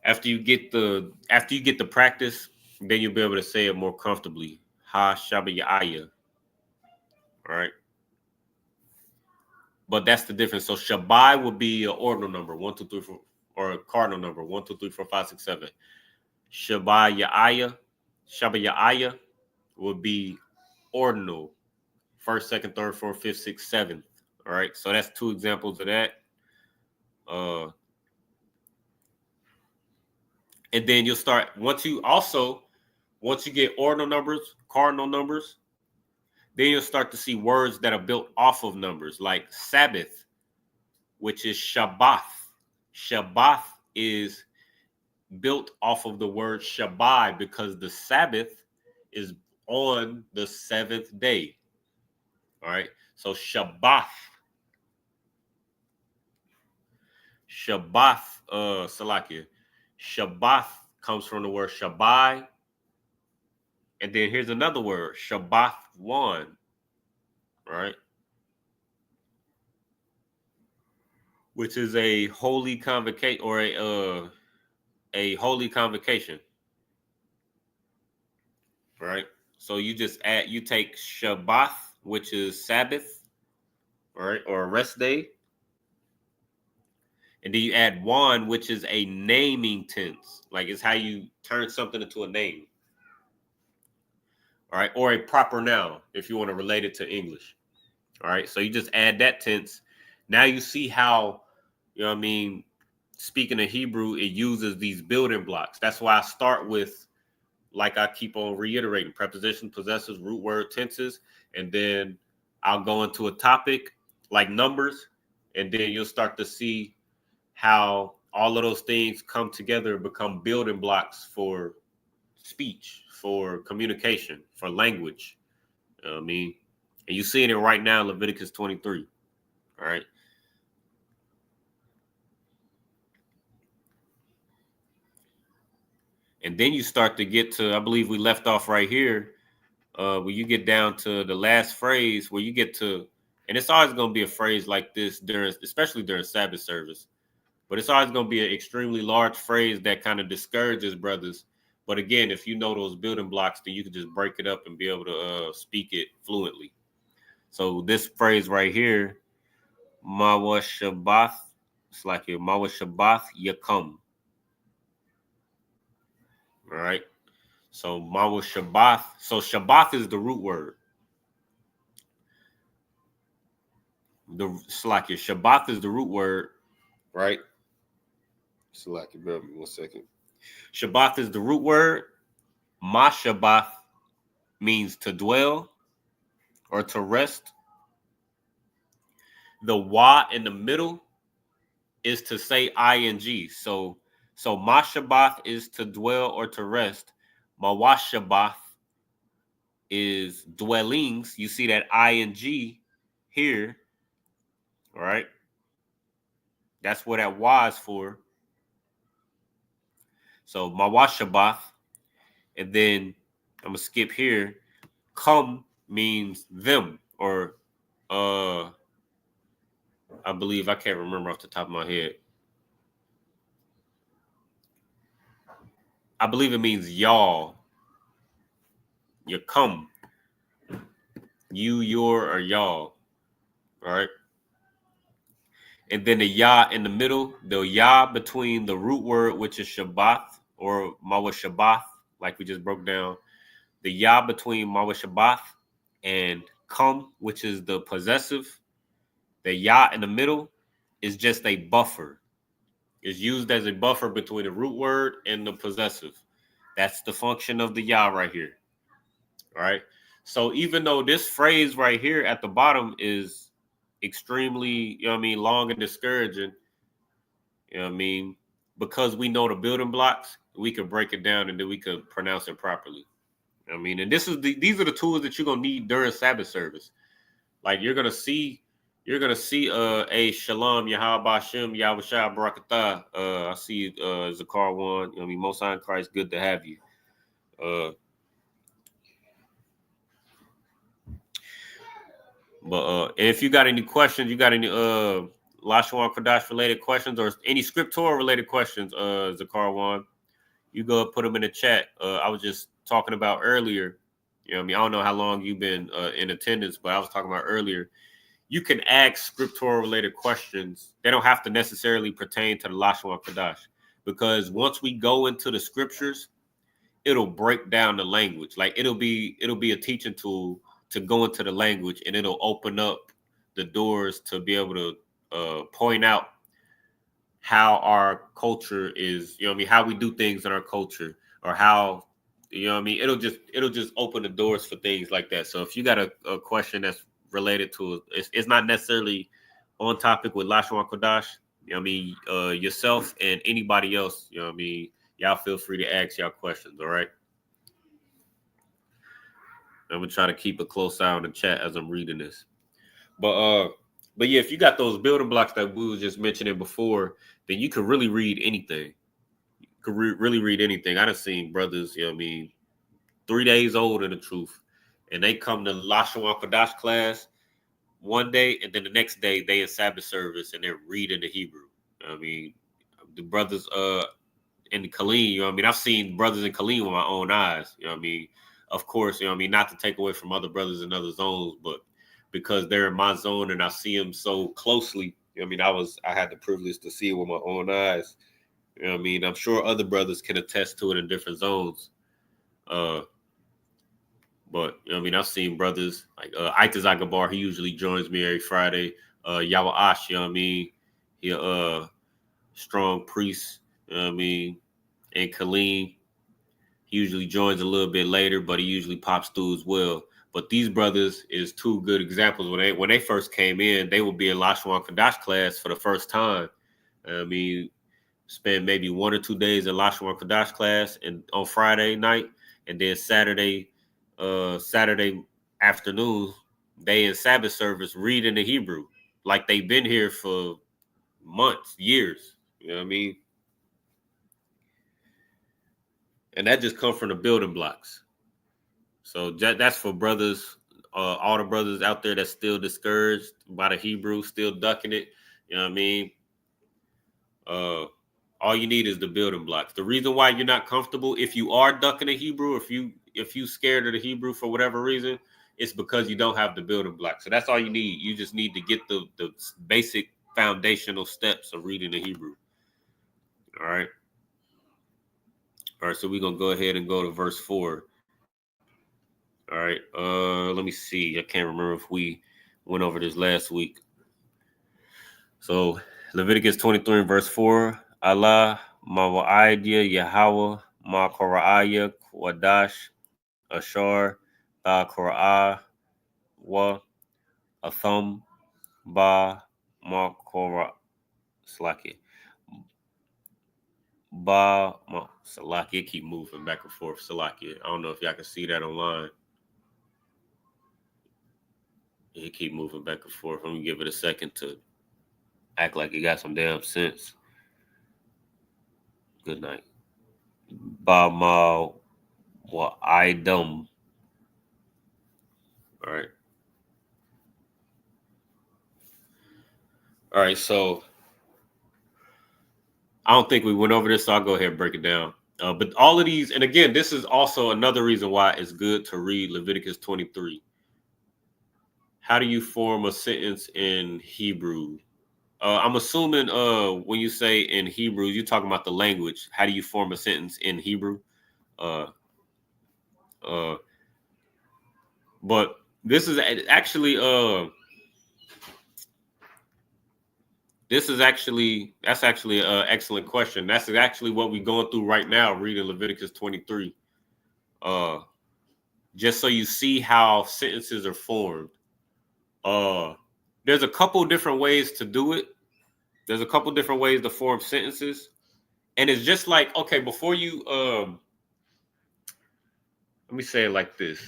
After you get the practice, then you'll be able to say it more comfortably. Ha Shabaya'aya. All right. But that's the difference. So Shabai would be an ordinal number, 1, 2, 3, 4, or a cardinal number, 1, 2, 3, 4, 5, 6, 7. Shabaya'aya would be ordinal, first, second, third, fourth, fifth, sixth, seventh. All right. So that's 2 examples of that. And then you'll start once you get ordinal numbers, cardinal numbers, then you'll start to see words that are built off of numbers, like Sabbath, which is Shabbath. Shabbath is built off of the word Shabbai because the Sabbath is on the 7th day. All right. So Shabbath, Salakia. Shabbath comes from the word Shabbai. And then here's another word, Shabbath one, right? Which is a holy convocation or a holy convocation, right? So you take Shabbath, which is Sabbath, right, or a rest day. And then you add wan, which is a naming tense. Like it's how you turn something into a name. All right. Or a proper noun if you want to relate it to English. All right. So you just add that tense. Now you see how, you know what I mean, speaking of Hebrew, it uses these building blocks. That's why I start with, like I keep on reiterating, preposition, possessors, root word, tenses. And then I'll go into a topic like numbers. And then you'll start to see how all of those things come together and become building blocks for speech, for communication, for language. You know what I mean? And you're seeing it right now in Leviticus 23. All right. And then you start to get to, I believe we left off right here, where you get down to the last phrase where you get to, and it's always going to be a phrase like this during, especially during Sabbath service, but it's always going to be an extremely large phrase that kind of discourages brothers. But again, if you know those building blocks, then you can just break it up and be able to speak it fluently. So this phrase right here, Mawa Shabbath, it's like your Mawa Shabbath Yakum. All right. So Mawa Shabbath. So Shabbath is the root word. The Slakia. Shabbath is the root word, right? Slakia, bear with me 1 second. Shabbath is the root word. Ma Shabbath means to dwell or to rest. The wa in the middle is to say ing. So Ma Shabbath is to dwell or to rest. Ma wa Shabbath is dwellings. You see that ing here, all right? That's what that was for. So Mawa Shabbath, and then I'm gonna skip here. Come means them, or I believe, I can't remember off the top of my head. I believe it means y'all. You come. You, your, or y'all. All right. And then the yah in the middle, the yah between the root word, which is Shabbath or Mawa Shabbath, like we just broke down. The yah between Mawa Shabbath and come, which is the possessive. The yah in the middle is just a buffer. It's used as a buffer between the root word and the possessive. That's the function of the yah right here. All right. So even though this phrase right here at the bottom is extremely, you know what I mean, long and discouraging, you know what I mean, because we know the building blocks, we could break it down and then we could pronounce it properly. I mean, and these are the tools that you're gonna need during Sabbath service. Like you're gonna see a Shalom Yahweh Bashem Yahushua Barakatah. I see Zakar one. I mean, Most High in Christ, good to have you. But if you got any questions, you got any Lashawan Qadash related questions or any scriptural related questions, Zakar one, you go put them in the chat. I was just talking about earlier. You know what I mean? I don't know how long you've been in attendance, but I was talking about earlier. You can ask scriptural related questions. They don't have to necessarily pertain to the Lashawan Qadash, because once we go into the scriptures, it'll break down the language. Like it'll be a teaching tool to go into the language, and it'll open up the doors to be able to point out how our culture is, you know what I mean, how we do things in our culture, or how, you know what I mean, it'll just open the doors for things like that. So if you got a question that's related to it, it's not necessarily on topic with Lashawan Qadash, you know what I mean, yourself and anybody else, you know what I mean, y'all feel free to ask y'all questions, all right? I'm gonna try to keep a close eye on the chat as I'm reading this. But yeah, if you got those building blocks that we was just mentioning before, then you could really read anything. You could really read anything. I done seen brothers, you know what I mean, 3 days old in the truth, and they come to Lashawan Qadash class one day, and then the next day they in Sabbath service and they're reading the Hebrew. I mean, the brothers in Killeen, you know what I mean, I've seen brothers in Killeen with my own eyes, you know what I mean. Of course, you know what I mean, not to take away from other brothers in other zones, but because they're in my zone and I see them so closely, You know what I mean? I had the privilege to see it with my own eyes. You know what I mean? I'm sure other brothers can attest to it in different zones. But you know what I mean, I've seen brothers like Aitas Agabar, he usually joins me every Friday. Yawa Ash, you know what I mean? He strong priest, you know what I mean? And Killeen, he usually joins a little bit later, but he usually pops through as well. But these brothers is two good examples. When they first came in, they would be in Lashawan Qadash class for the first time. I mean, spend maybe 1 or 2 days in Lashawan Qadash class and on Friday night, and then Saturday afternoon, they in Sabbath service reading the Hebrew. Like they've been here for months, years. You know what I mean? And that just comes from the building blocks. So that's for brothers, all the brothers out there that's still discouraged by the Hebrew, still ducking it. You know what I mean? All you need is the building blocks. The reason why you're not comfortable, if you are ducking the Hebrew, if you scared of the Hebrew for whatever reason, it's because you don't have the building blocks. So that's all you need. You just need to get the basic foundational steps of reading the Hebrew. All right. All right, so we're gonna go ahead and go to verse 4. All right. Let me see. I can't remember if we went over this last week. So Leviticus 23 and verse 4. Allah mawa'idya Yahweh ma kora'aya Qadash Ashar ba kora'ah wa atham ba ma kora'ah Salaki. Ba ma Salaki. It keep moving back and forth. Salaki. I don't know if y'all can see that online. It keep moving back and forth. Let me give it a second to act like it got some damn sense. Good night. Ba ma wa idam. All right. All right. So I don't think we went over this, so I'll go ahead and break it down. But all of these, and again, this is also another reason why it's good to read Leviticus 23. How do you form a sentence in Hebrew? I'm assuming when you say in Hebrew, you're talking about the language. How do you form a sentence in Hebrew? But this is actually that's actually an excellent question. That's actually what we're going through right now, reading Leviticus 23. Just so you see how sentences are formed. There's a couple different ways to do it. There's a couple different ways to form sentences. And it's just like, okay, before you let me say it like this.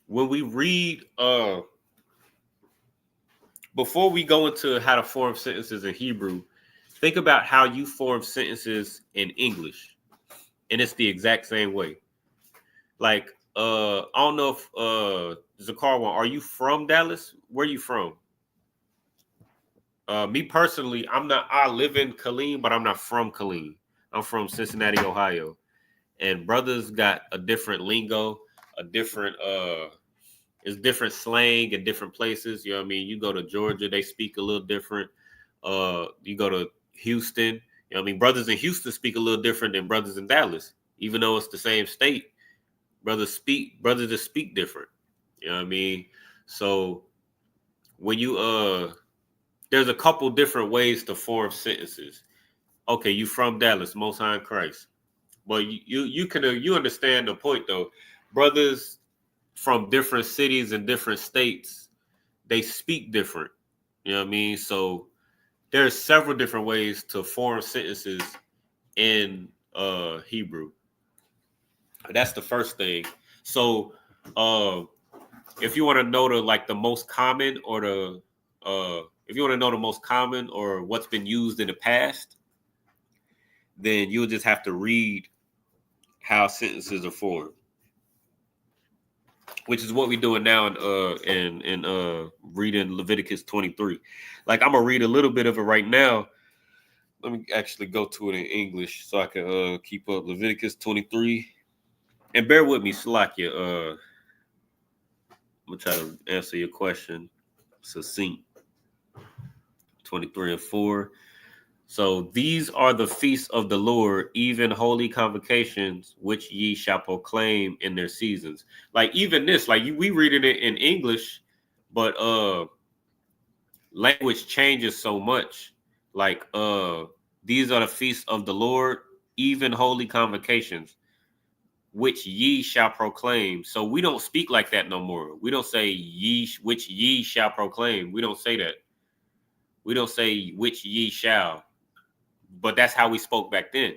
When we read before we go into how to form sentences in Hebrew, think about how you form sentences in English. And it's the exact same way. Like, I don't know if Zakarwan, are you from Dallas? Where are you from? Me personally, I live in Killeen, but I'm not from Killeen. I'm from Cincinnati, Ohio. And brothers got a different lingo, a different it's different slang in different places. You know what I mean? You go to Georgia, they speak a little different. You go to Houston, you know what I mean? Brothers in Houston speak a little different than brothers in Dallas, even though it's the same state. Brothers just speak different. You know what I mean? So when you there's a couple different ways to form sentences. Okay, you from Dallas, Most High in Christ. But you understand the point though. Brothers from different cities and different states, they speak different. You know what I mean? So there's several different ways to form sentences in Hebrew. That's the first thing. So if you want to know the most common or if you want to know the most common or what's been used in the past, then you'll just have to read how sentences are formed, which is what we're doing now in reading Leviticus 23. Like I'm gonna read a little bit of it right now. Let me actually go to it in English so I can keep up. Leviticus 23, and bear with me, Salakia. I'm gonna try to answer your question succinct. 23 and 4. So these are the feasts of the Lord, even holy convocations, which ye shall proclaim in their seasons. Like even this, like we reading it in English, but language changes so much. Like these are the feasts of the Lord, even holy convocations, which ye shall proclaim. So we don't speak like that no more. We don't say ye, which ye shall proclaim. We don't say that. We don't say which ye shall. But that's how we spoke back then.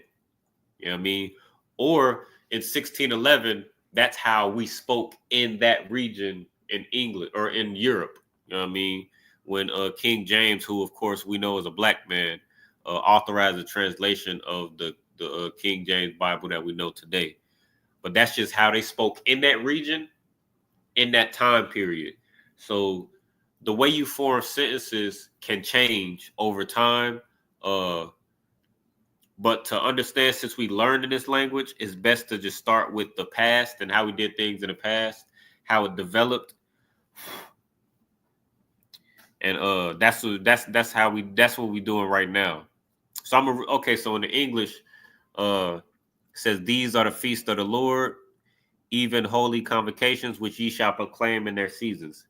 You know what I mean? Or in 1611, that's how we spoke in that region in England or in Europe. You know what I mean? When King James, who of course we know is a black man, authorized the translation of the King James Bible that we know today. But that's just how they spoke in that region, in that time period. So the way you form sentences can change over time. But to understand, since we learned in this language, it's best to just start with the past and how we did things in the past, how it developed. And that's what we're doing right now. So so in the English, says these are the feasts of the Lord, even holy convocations, which ye shall proclaim in their seasons.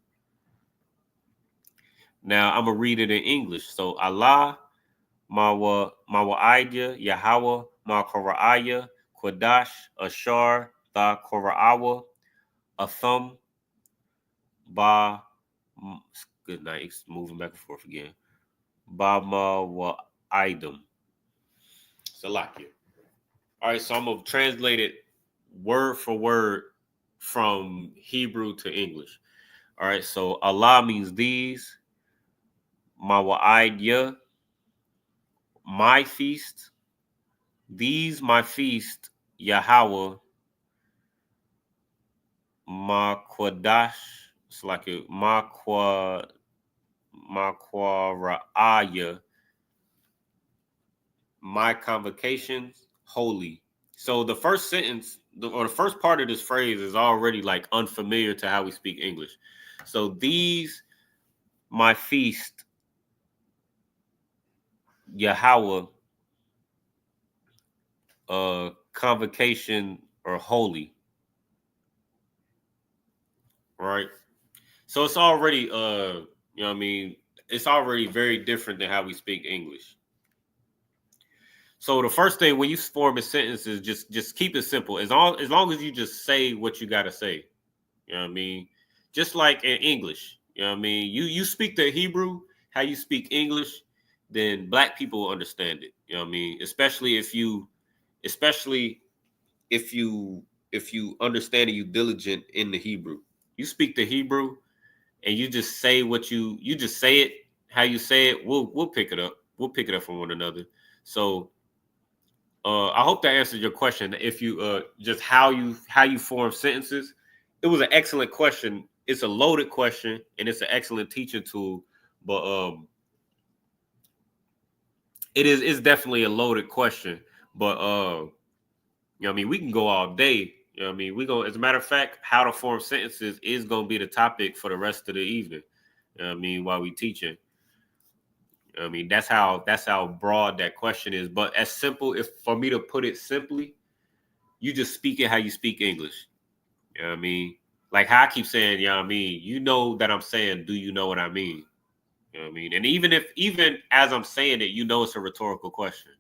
Now I'm gonna read it in English. So Allah, Mawa'idya, Yahweh, Makora'aya, Qadash, Ashar, Tha Kora'awa, Athum, Ba. Good night. It's moving back and forth again. Ba Mawa'idum. Salakia. All right, so I'm gonna translate it word for word from Hebrew to English. All right, so Allah means these, Mawa'idya, my feast, these my feast, Yahweh, Makwadash, it's like a Makwara'aya, my convocations, holy. So the first sentence or the first part of this phrase is already like unfamiliar to how we speak English. So these my feast, Yahweh, convocation or holy, right? So it's already you know what I mean, it's already very different than how we speak English. So the first thing when you form a sentence is just keep it simple. As long as you just say what you gotta say. You know what I mean? Just like in English. You know what I mean? You speak the Hebrew, how you speak English, then black people will understand it. You know what I mean? Especially if you understand and you diligent in the Hebrew. You speak the Hebrew and you just say what you just say it how you say it. We'll pick it up. We'll pick it up from one another. So I hope that answers your question. If you just how you form sentences, it was an excellent question. It's a loaded question and it's an excellent teaching tool. But it's definitely a loaded question. But you know what I mean, we can go all day. You know what I mean, as a matter of fact, how to form sentences is gonna be the topic for the rest of the evening. You know what I mean, while we teaching. I mean, that's how broad that question is. But as simple, if for me to put it simply, you just speak it how you speak English. You know what I mean? Like how I keep saying, you know what I mean? You know that I'm saying, do you know what I mean? You know what I mean? And even as I'm saying it, you know it's a rhetorical question.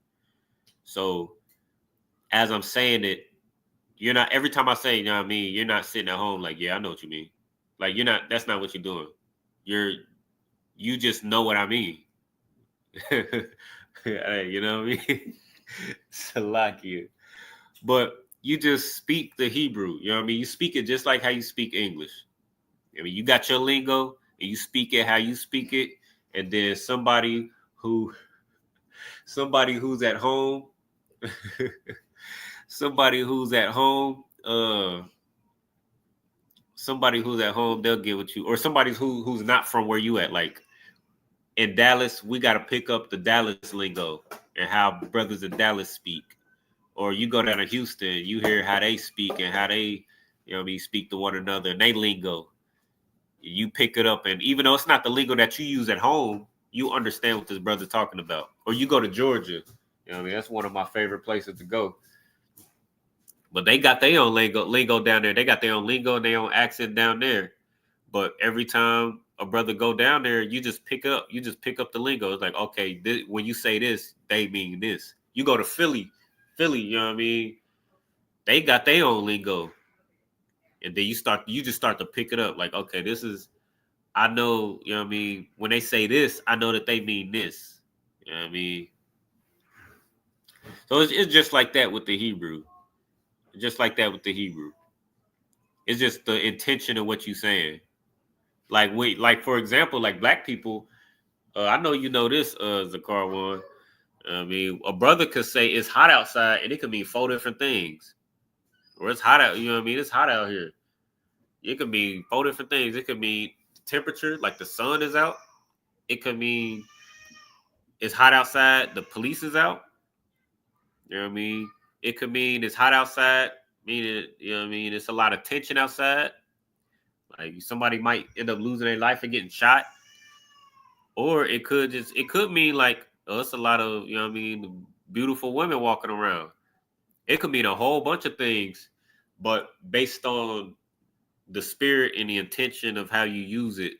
So as I'm saying it, you're not every time I say, you know what I mean, you're not sitting at home like, yeah, I know what you mean. Like that's not what you're doing. You just know what I mean. You know what I mean? Salakia. But you just speak the Hebrew. You know what I mean? You speak it just like how you speak English. I mean, you got your lingo and you speak it how you speak it. And then somebody who's at home, somebody who's at home, they'll get with you. Or somebody who's not from where you at. Like in Dallas, we got to pick up the Dallas lingo and how brothers in Dallas speak. Or you go down to Houston, you hear how they speak and how they, you know what I mean, speak to one another and they lingo. You pick it up, and even though it's not the lingo that you use at home, you understand what this brother's talking about. Or you go to Georgia, you know what I mean? That's one of my favorite places to go. But they got their own lingo down there. They got their own lingo and their own accent down there. But every time a brother go down there, you just pick up the lingo. It's like, okay, when you say this, they mean this. You go to Philly, you know what I mean? They got their own lingo. And then you just start to pick it up. Like, okay, this is, I know, you know what I mean? When they say this, I know that they mean this. You know what I mean? So it's just like that with the Hebrew. Just like that with the Hebrew. It's just the intention of what you're saying. Like for example, like black people, I know you know this, Zakar one. I mean, a brother could say it's hot outside, and it could mean 4 different things. Or it's hot out, you know what I mean? It's hot out here. It could mean 4 different things. It could mean temperature, like the sun is out. It could mean it's hot outside, the police is out. You know what I mean? It could mean it's hot outside, meaning, you know what I mean, it's a lot of tension outside. Like somebody might end up losing their life and getting shot. Or it could mean like, oh, it's a lot of, you know what I mean, beautiful women walking around. It could mean a whole bunch of things, but based on the spirit and the intention of how you use it,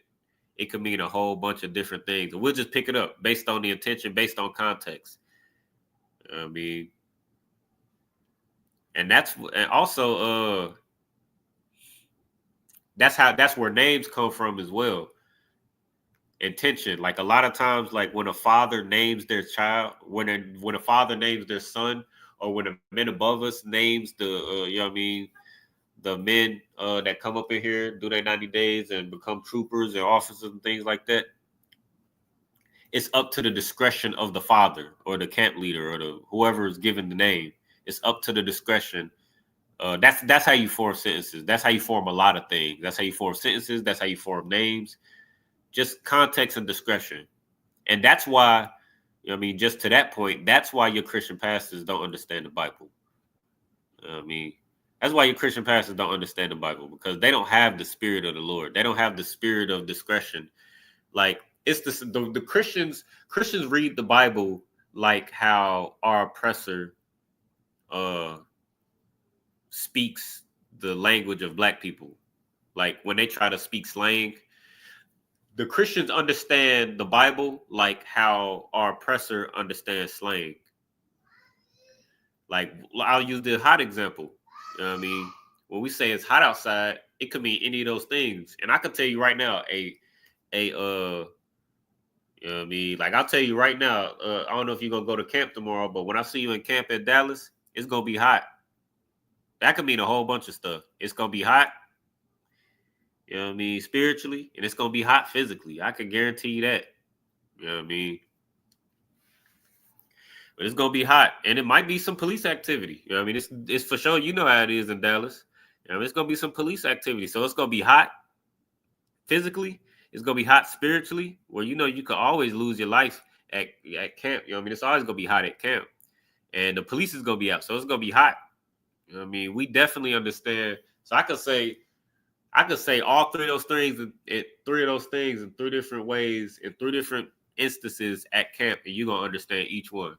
it could mean a whole bunch of different things. And we'll just pick it up based on the intention, based on context. I mean, and also that's where names come from as well. Intention. Like a lot of times, like when a father names their child, when a father names their son, or when a man above us names the you know what I mean, the men that come up in here, do their 90 days and become troopers and officers and things like that. It's up to the discretion of the father or the camp leader or the whoever is given the name. It's up to the discretion. That's how you form sentences. That's how you form a lot of things. That's how you form sentences. That's how you form names. Just context and discretion. And that's why, you know what I mean, just to that point, that's why your Christian pastors don't understand the Bible. I mean, that's why your Christian pastors don't understand the Bible, because they don't have the spirit of the Lord. They don't have the spirit of discretion. Like, it's the Christians read the Bible like how our oppressor speaks the language of black people. Like when they try to speak slang, the Christians understand the Bible like how our oppressor understands slang. Like, I'll use the hot example. You know what I mean? When we say it's hot outside, it could mean any of those things. And I can tell you right now, you know what I mean? Like, I'll tell you right now, I don't know if you're going to go to camp tomorrow, but when I see you in camp at Dallas, it's going to be hot. That could mean a whole bunch of stuff. It's going to be hot, you know what I mean, spiritually, and it's going to be hot physically. I can guarantee you that. You know what I mean? But it's going to be hot, and it might be some police activity. You know what I mean? It's for sure. You know how it is in Dallas. You know, it's going to be some police activity. So it's going to be hot physically. It's going to be hot spiritually, where, you know, you could always lose your life at camp. You know what I mean? It's always going to be hot at camp. And the police is going to be out. So it's going to be hot. You know what I mean? We definitely understand. So I could say all 3 of those things in 3 different ways, in 3 different instances at camp, and you're going to understand each one.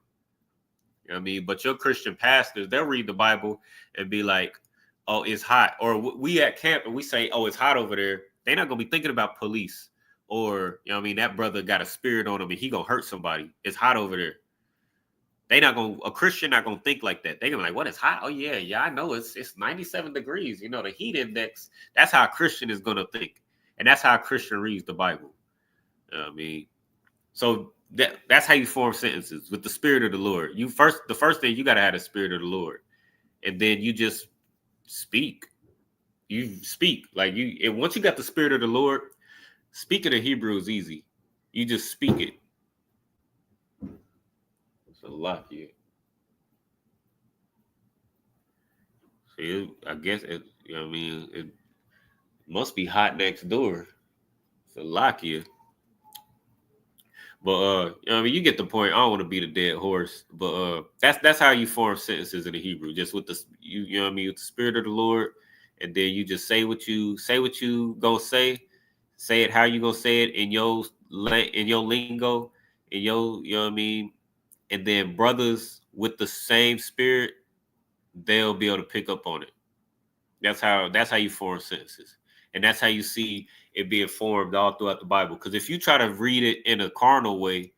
You know what I mean? But your Christian pastors, they'll read the Bible and be like, oh, it's hot. Or we at camp and we say, oh, it's hot over there. They're not going to be thinking about police, or, you know what I mean, that brother got a spirit on him and he going to hurt somebody. It's hot over there. A Christian not going to think like that. They're going to be like, what is hot? Oh, yeah, I know. It's 97 degrees. You know, the heat index. That's how a Christian is going to think. And that's how a Christian reads the Bible. You know what I mean? So that's how you form sentences, with the spirit of the Lord. The first thing, you got to have the spirit of the Lord. And then you just speak. You speak. Like, and once you got the spirit of the Lord, speaking in Hebrew is easy. You just speak it. It's a lot here. See, I guess it, you know what I mean, it must be hot next door. It's a lot here. But you know what I mean, you get the point. I don't want to beat a dead horse, but that's how you form sentences in the Hebrew, just with you know what I mean, with the spirit of the Lord, and then you just say what you gonna say it how you gonna say it in your lingo, in your, you know what I mean? And then brothers with the same spirit, they'll be able to pick up on it. That's how you form sentences. And that's how you see it being formed all throughout the Bible. Because if you try to read it in a carnal way,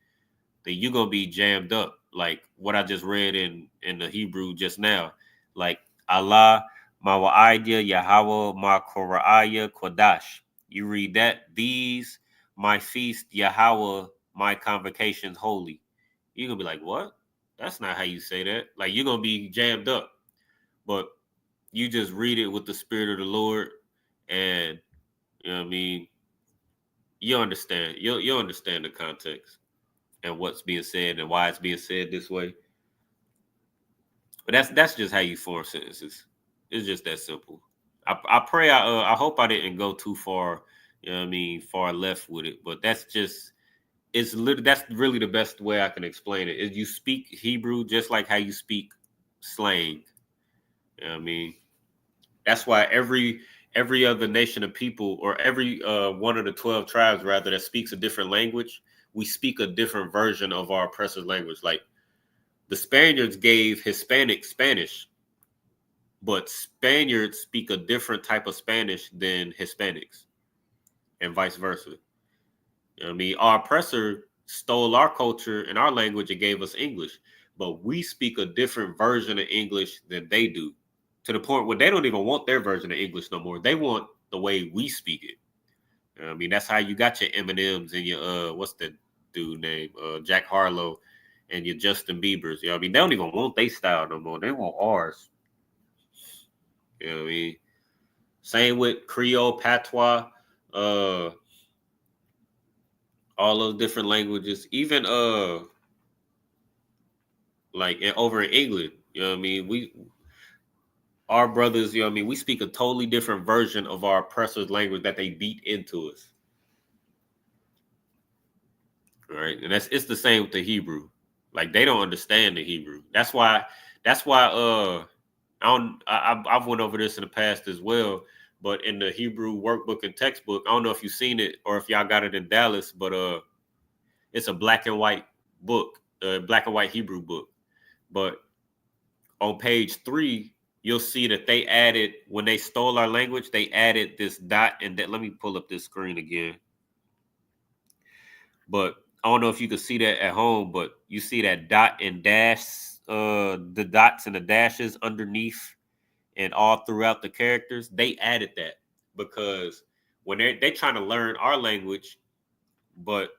then you're gonna be jammed up. Like what I just read in the Hebrew just now. Like Allah Mawa'idya Yahweh Makora'aya Qadash. You read that, these my feast, Yahweh, my convocations holy. You're gonna be like, what? That's not how you say that. Like you're gonna be jammed up. But you just read it with the spirit of the Lord, and you know what I mean, you understand. You'll understand the context and what's being said and why it's being said this way. But that's just how you form sentences. It's just that simple. I pray I hope I didn't go too far, you know what I mean, far left with it. But that's really the best way I can explain it. Is you speak Hebrew just like how you speak slang. You know what I mean? That's why every other nation of people, or every one of the 12 tribes rather, that speaks a different language, we speak a different version of our oppressor's language. Like the Spaniards gave Hispanic Spanish, but Spaniards speak a different type of Spanish than Hispanics, and vice versa. You know what I mean? Our oppressor stole our culture and our language and gave us English, but we speak a different version of English than they do, to the point where they don't even want their version of English no more. They want the way we speak it. You know what I mean, that's how you got your Eminems and your what's the dude name? Jack Harlow and your Justin Biebers. You know what I mean? They don't even want their style no more. They want ours. You know what I mean? Same with Creole, Patois, all those different languages. Even like over in England, you know what I mean? Our brothers, you know what I mean, we speak a totally different version of our oppressor's language that they beat into us. Right? And it's the same with the Hebrew. Like they don't understand the Hebrew. That's why I've went over this in the past as well, but in the Hebrew workbook and textbook, I don't know if you've seen it or if y'all got it in Dallas, but it's a black and white book, black and white Hebrew book. But on page 3, you'll see that they added, when they stole our language, they added this dot and that. Let me pull up this screen again. But I don't know if you can see that at home, but you see that dot and dash, the dots and the dashes underneath and all throughout the characters. They added that because when they're trying to learn our language, but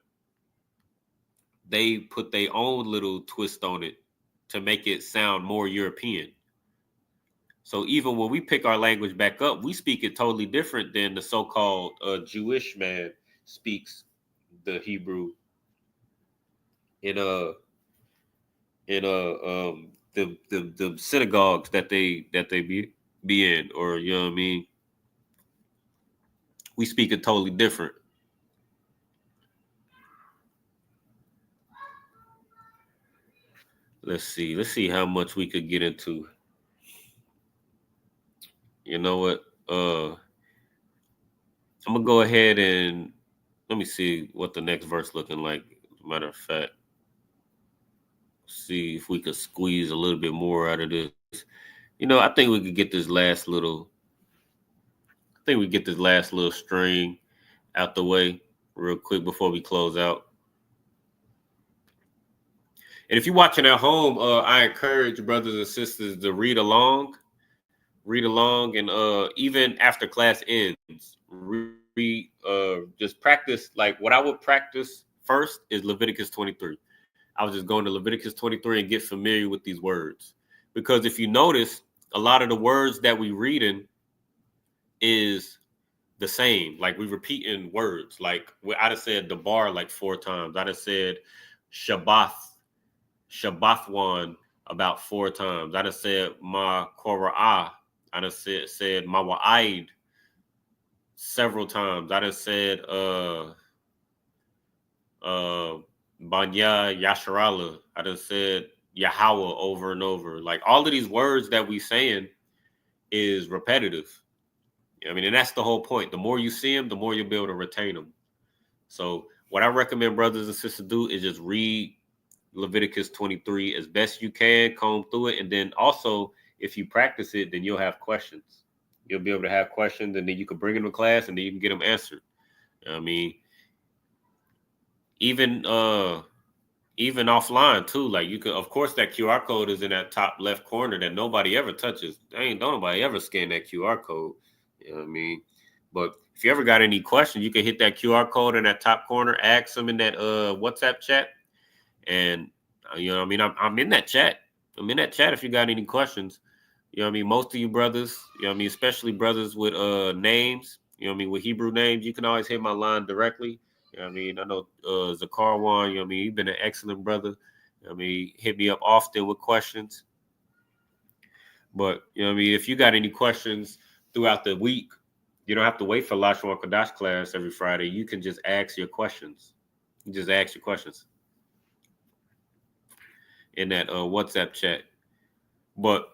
they put their own little twist on it to make it sound more European. So even when we pick our language back up, we speak it totally different than the so-called Jewish man speaks the Hebrew in the synagogues that they be in, or you know what I mean. We speak it totally different. Let's see how much we could get into. You know what? I'm gonna go ahead and let me see what the next verse looking like. As a matter of fact, see if we could squeeze a little bit more out of this. You know, I think we could get this last little. I think we get this last little string out the way real quick before we close out. And if you're watching at home, I encourage brothers and sisters to read along, and even after class ends, just practice. Like what I would practice first is Leviticus 23. I was just going to Leviticus 23 and get familiar with these words, because if you notice, a lot of the words that we reading is the same. Like we repeating words. Like I just said the bar like 4 times. I just said Shabbathwan about 4 times. I just said Ma Kora'ah. I just said Mawa'id several times. I just said Banya Yasharala. I just said Yahweh over and over. Like all of these words that we saying is repetitive. I mean, and that's the whole point. The more you see them, the more you'll be able to retain them. So what I recommend brothers and sisters do is just read Leviticus 23 as best you can, comb through it, and then also if you practice it, then you'll have questions. You'll be able to have questions, and then you can bring them to class, and then you can get them answered. I mean, even even offline too. Like you could, of course, that QR code is in that top left corner that nobody ever touches. Don't nobody ever scan that QR code. You know what I mean? But if you ever got any questions, you can hit that QR code in that top corner, ask them in that WhatsApp chat. And you know what I mean? I'm in that chat. I'm in that chat if you got any questions. You know what I mean? Most of you brothers, you know what I mean, especially brothers with names, you know what I mean, with Hebrew names, you can always hit my line directly. You know what I mean? I know Zakar Wan, you know what I mean, you've been an excellent brother. You know what I mean, hit me up often with questions. But you know what I mean, if you got any questions throughout the week, you don't have to wait for Lashawan Qadash class every Friday. You can just ask your questions. You just ask your questions in that WhatsApp chat. But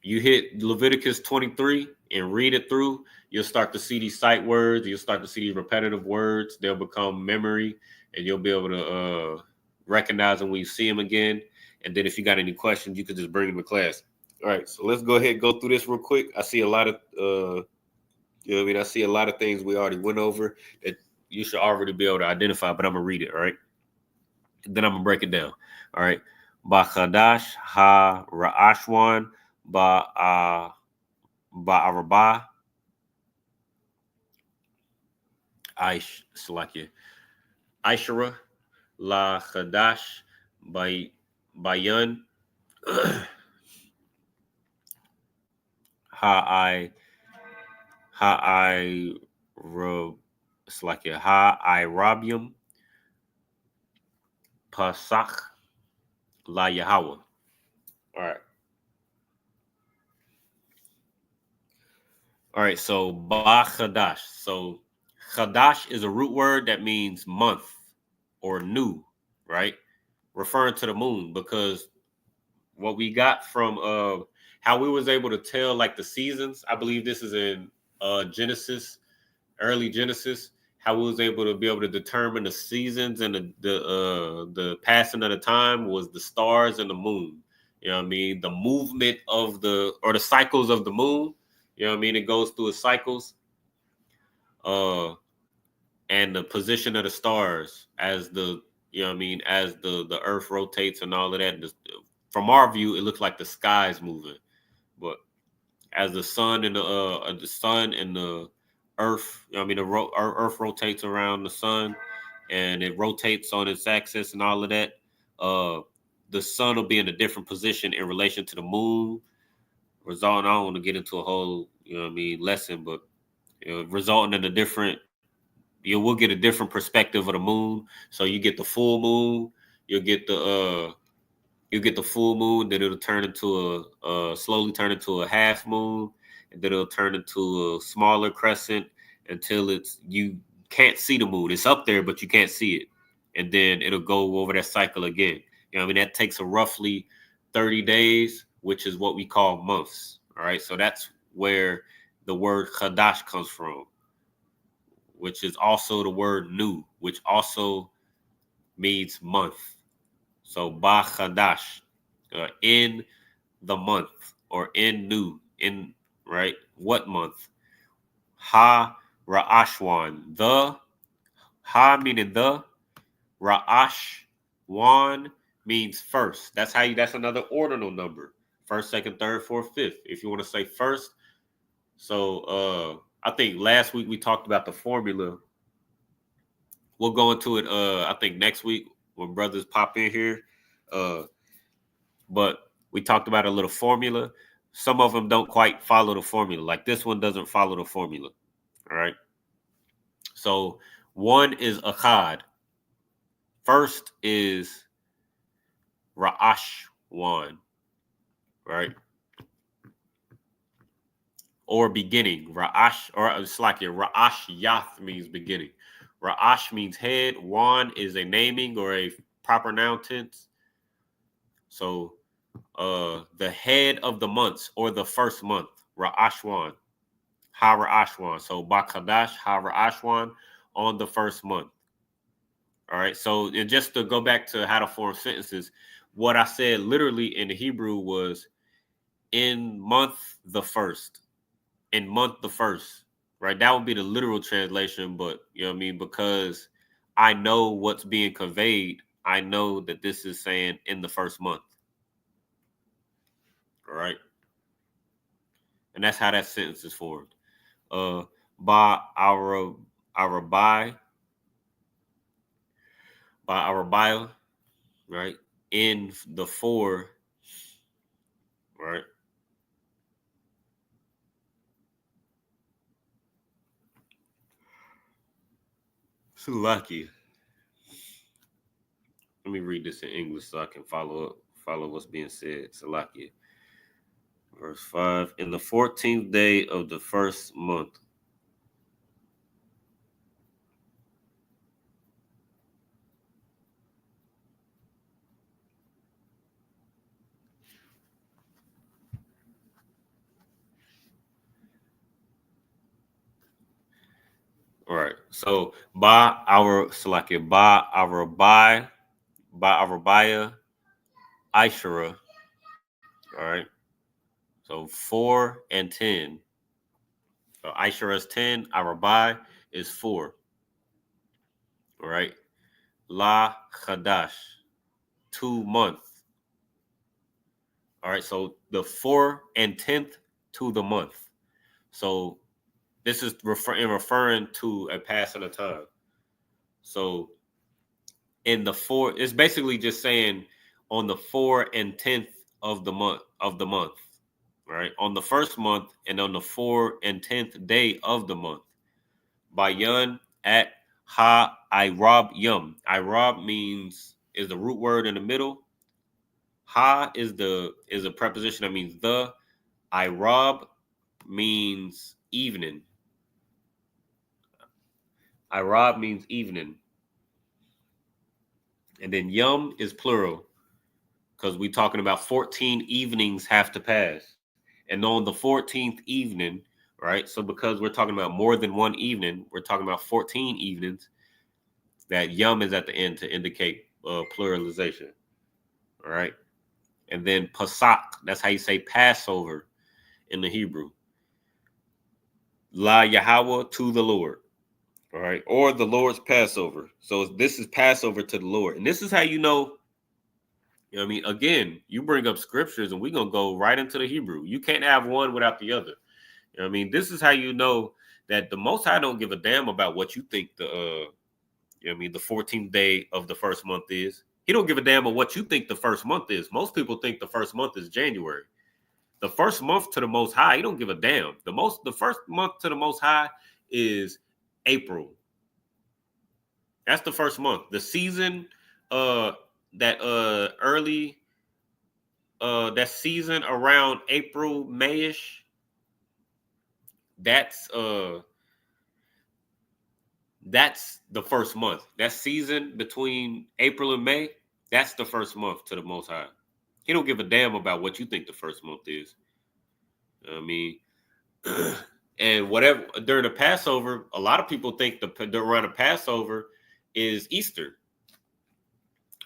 you hit Leviticus 23 and read it through, you'll start to see these sight words. You'll start to see these repetitive words. They'll become memory, and you'll be able to recognize them when you see them again. And then if you got any questions, you can just bring them to class. All right, so let's go ahead and go through this real quick. I see a lot of, you know what I mean? I see a lot of things we already went over that you should already be able to identify, but I'm going to read it, all right? And then I'm going to break it down, all right? Ba'chadash ha-ra'ashwan ba'arabah Aishara la Chadash Bayan ha Rabium Pasach la Yahweh. All right. All right, so Ba Chadash. So Chadash is a root word that means month or new, right? Referring to the moon, because what we got from how we was able to tell like the seasons, I believe this is in Genesis, early Genesis, how we was able to determine the seasons and the passing of the time was the stars and the moon. You know what I mean? The movement of the cycles of the moon. You know what I mean? It goes through its cycles. And the position of the stars as the, you know what I mean, as the earth rotates and all of that. From our view, it looks like the sky is moving. But as the sun and the earth, you know what I mean, earth rotates around the sun and it rotates on its axis and all of that. The sun will be in a different position in relation to the moon. Resulting, I don't want to get into a whole, you know what I mean, lesson, but you know, resulting in a different, you will get a different perspective of the moon. So you get the full moon, you'll get the full moon, then it'll turn into slowly turn into a half moon, and then it'll turn into a smaller crescent until you can't see the moon. It's up there, but you can't see it. And then it'll go over that cycle again. You know what I mean? That takes a roughly 30 days, which is what we call months. All right. So that's where the word Chadash comes from, which is also the word new, which also means month. So Ba Chadash, in the month or in new, in, right? What month? Ha Ra'ashwan, the, ha meaning the, Ra'ashwan means first. That's another ordinal number. First, second, third, fourth, fifth. If you want to say first. So I think last week we talked about the formula. We'll go into it I think next week when brothers pop in here. But we talked about a little formula. Some of them don't quite follow the formula. Like this one doesn't follow the formula. All right. So one is Achad. First is Ra'ashwan, right? Or beginning. Ra'ash, or it's like Ra'ash Yath means beginning. Ra'ash means head. Wan is a naming or a proper noun tense. So the head of the months or the first month, Ra'ashwan, Ha Ra'ashwan. So Bakadash, Ha Ra'ashwan on the first month. All right. So and just to go back to how to form sentences, what I said literally in the Hebrew was in month the first. In month the first. Right. That would be the literal translation, but you know what I mean? Because I know what's being conveyed. I know that this is saying in the first month. All right. And that's how that sentence is formed. By our bio, right? In the four, right? Sulaki. Let me read this in English so I can follow what's being said. Salakia. Verse 5. In the 14th day of the first month. All right. So by our Salakia, by our baya Ishara. All right. So 4 and 10. So Ishara is 10, our by is 4. All right. La Qadash, 2 month. All right. So the 4 and 10th to the month. So this is referring to a passing of time. So in the 4, it's basically just saying on the 4 and 10th of the month, right? On the first month and on the 4 and 10th day of the month. Bayan at ha Irab yum. Irab means is the root word in the middle. Ha is a preposition that means the. Irab means evening. Irab means evening. And then yum is plural because we're talking about 14 evenings have to pass. And on the 14th evening, right? So because we're talking about more than one evening, we're talking about 14 evenings. That yum is at the end to indicate pluralization. All right. And then Pasach, that's how you say Passover in the Hebrew. La Yahweh, to the Lord. All right. Or the Lord's Passover. So this is Passover to the Lord. And this is how you know what I mean? Again, you bring up scriptures and we're going to go right into the Hebrew. You can't have one without the other. You know what I mean? This is how you know that the Most High don't give a damn about what you think the 14th day of the first month is. He don't give a damn about what you think the first month is. Most people think the first month is January. The first month to the Most High, he don't give a damn. The first month to the Most High is April. That's the first month. The season, that season around April, Mayish. That's the first month. That season between April and May, that's the first month to the Most High. He don't give a damn about what you think the first month is. I mean, and whatever during the Passover, a lot of people think around the Passover is Easter.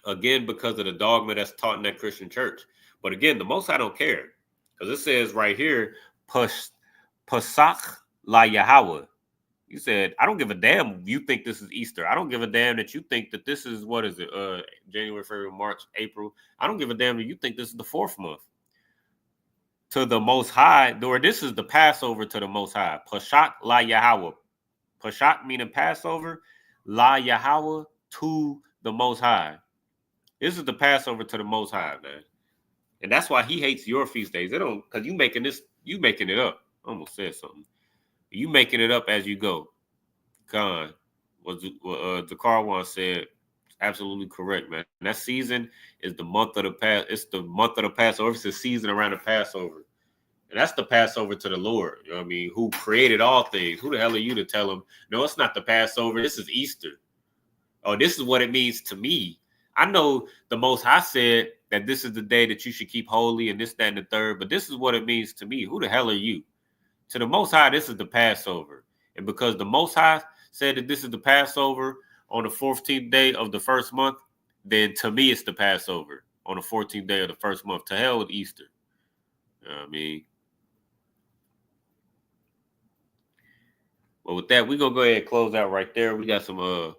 Again, because of the dogma that's taught in that Christian church. But again, the Most High don't care because it says right here, Pasach la Yahweh. You said, I don't give a damn you think this is Easter. I don't give a damn that you think that this is, what is it, January, February, March, April. I don't give a damn that you think this is the 4th month. To the Most High, or this is the Passover to the Most High. Pashat la Yahweh. Pashat meaning Passover. La Yahweh, to the Most High. This is the Passover to the Most High, man. And that's why he hates your feast days. They don't, because you making it up. I almost said something. You making it up as you go. Khan, what Zakar once said, absolutely correct, man. And that season is the month of the past. It's the month of the Passover. It's the season around the Passover. And that's the Passover to the Lord. You know what I mean? Who created all things. Who the hell are you to tell him, no, it's not the Passover. This is Easter. Oh, this is what it means to me. I know the Most High said that this is the day that you should keep holy and this, that, and the third. But this is what it means to me. Who the hell are you? To the Most High, this is the Passover. And because the Most High said that this is the Passover on the 14th day of the first month, then to me it's the Passover on the 14th day of the first month. To hell with Easter. You know what I mean? But with that, we're gonna go ahead and close out right there. We got some we're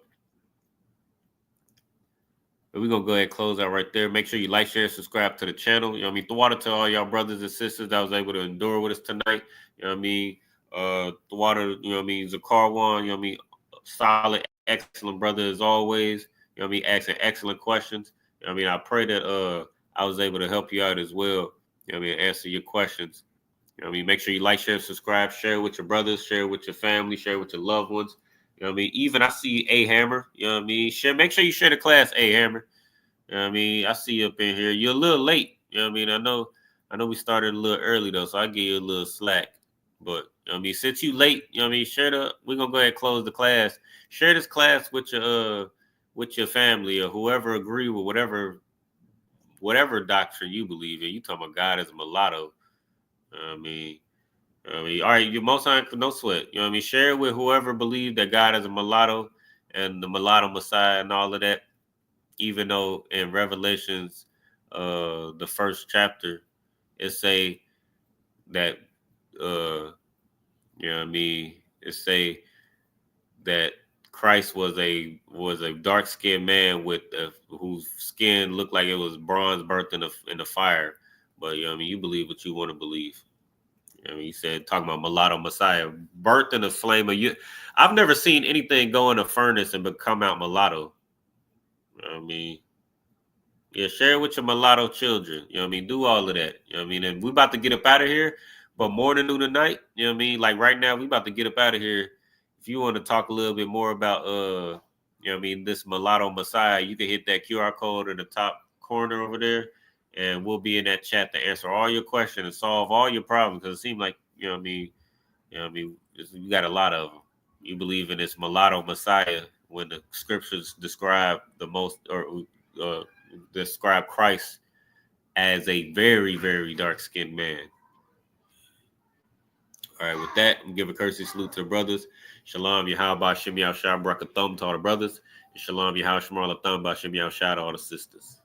gonna go ahead and close out right there. Make sure you like, share, subscribe to the channel. You know what I mean? The water to all y'all brothers and sisters that was able to endure with us tonight. You know what I mean? The water, you know what I mean, Zakarwan, you know what I mean, solid, excellent brother as always. You know what I mean, asking excellent questions. You know what I mean? I pray that I was able to help you out as well. You know what I mean, answer your questions. You know what I mean? Make sure you like, share, subscribe, share with your brothers, share with your family, share with your loved ones. You know what I mean? Even I see A Hammer, you know what I mean? Make sure you share the class, A Hammer. You know what I mean? I see you up in here. You're a little late. You know what I mean? I know we started a little early though, so I give you a little slack. But you know what I mean, since you late, you know what I mean, we're gonna go ahead and close the class. Share this class with your family or whoever agree with whatever doctrine you believe in. You talking about God as a mulatto. You know what I mean, all right, you most time no sweat. You know what I mean? Share it with whoever believe that God is a mulatto and the mulatto Messiah and all of that. Even though in Revelations, the first chapter, it say that you know what I mean, it say that Christ was a dark skinned man with whose skin looked like it was bronze burnt in the fire. But you know what I mean, you believe what you want to believe. You know what I mean, he said talking about mulatto Messiah burnt in the flame of you. I've never seen anything go in a furnace and become out mulatto. You know what I mean? Yeah, share it with your mulatto children. You know what I mean? Do all of that. You know what I mean? And we about to get up out of here, but morning, noon, and night, you know what I mean? Like right now, we about to get up out of here. If you want to talk a little bit more about you know what I mean, this mulatto Messiah, you can hit that QR code in the top corner over there, and we'll be in that chat to answer all your questions and solve all your problems. Because it seems like, you know what I mean, you got a lot of them. You believe in this mulatto Messiah when the scriptures describe describe Christ as a very, very dark-skinned man. All right, with that, I'm give a courtesy salute to the brothers. Shalom, Yahweh, Shem Yahshua, Barakathum to all the brothers. And Shalom, Yahweh, Shemar Latham, Shem Yahshua to all the sisters.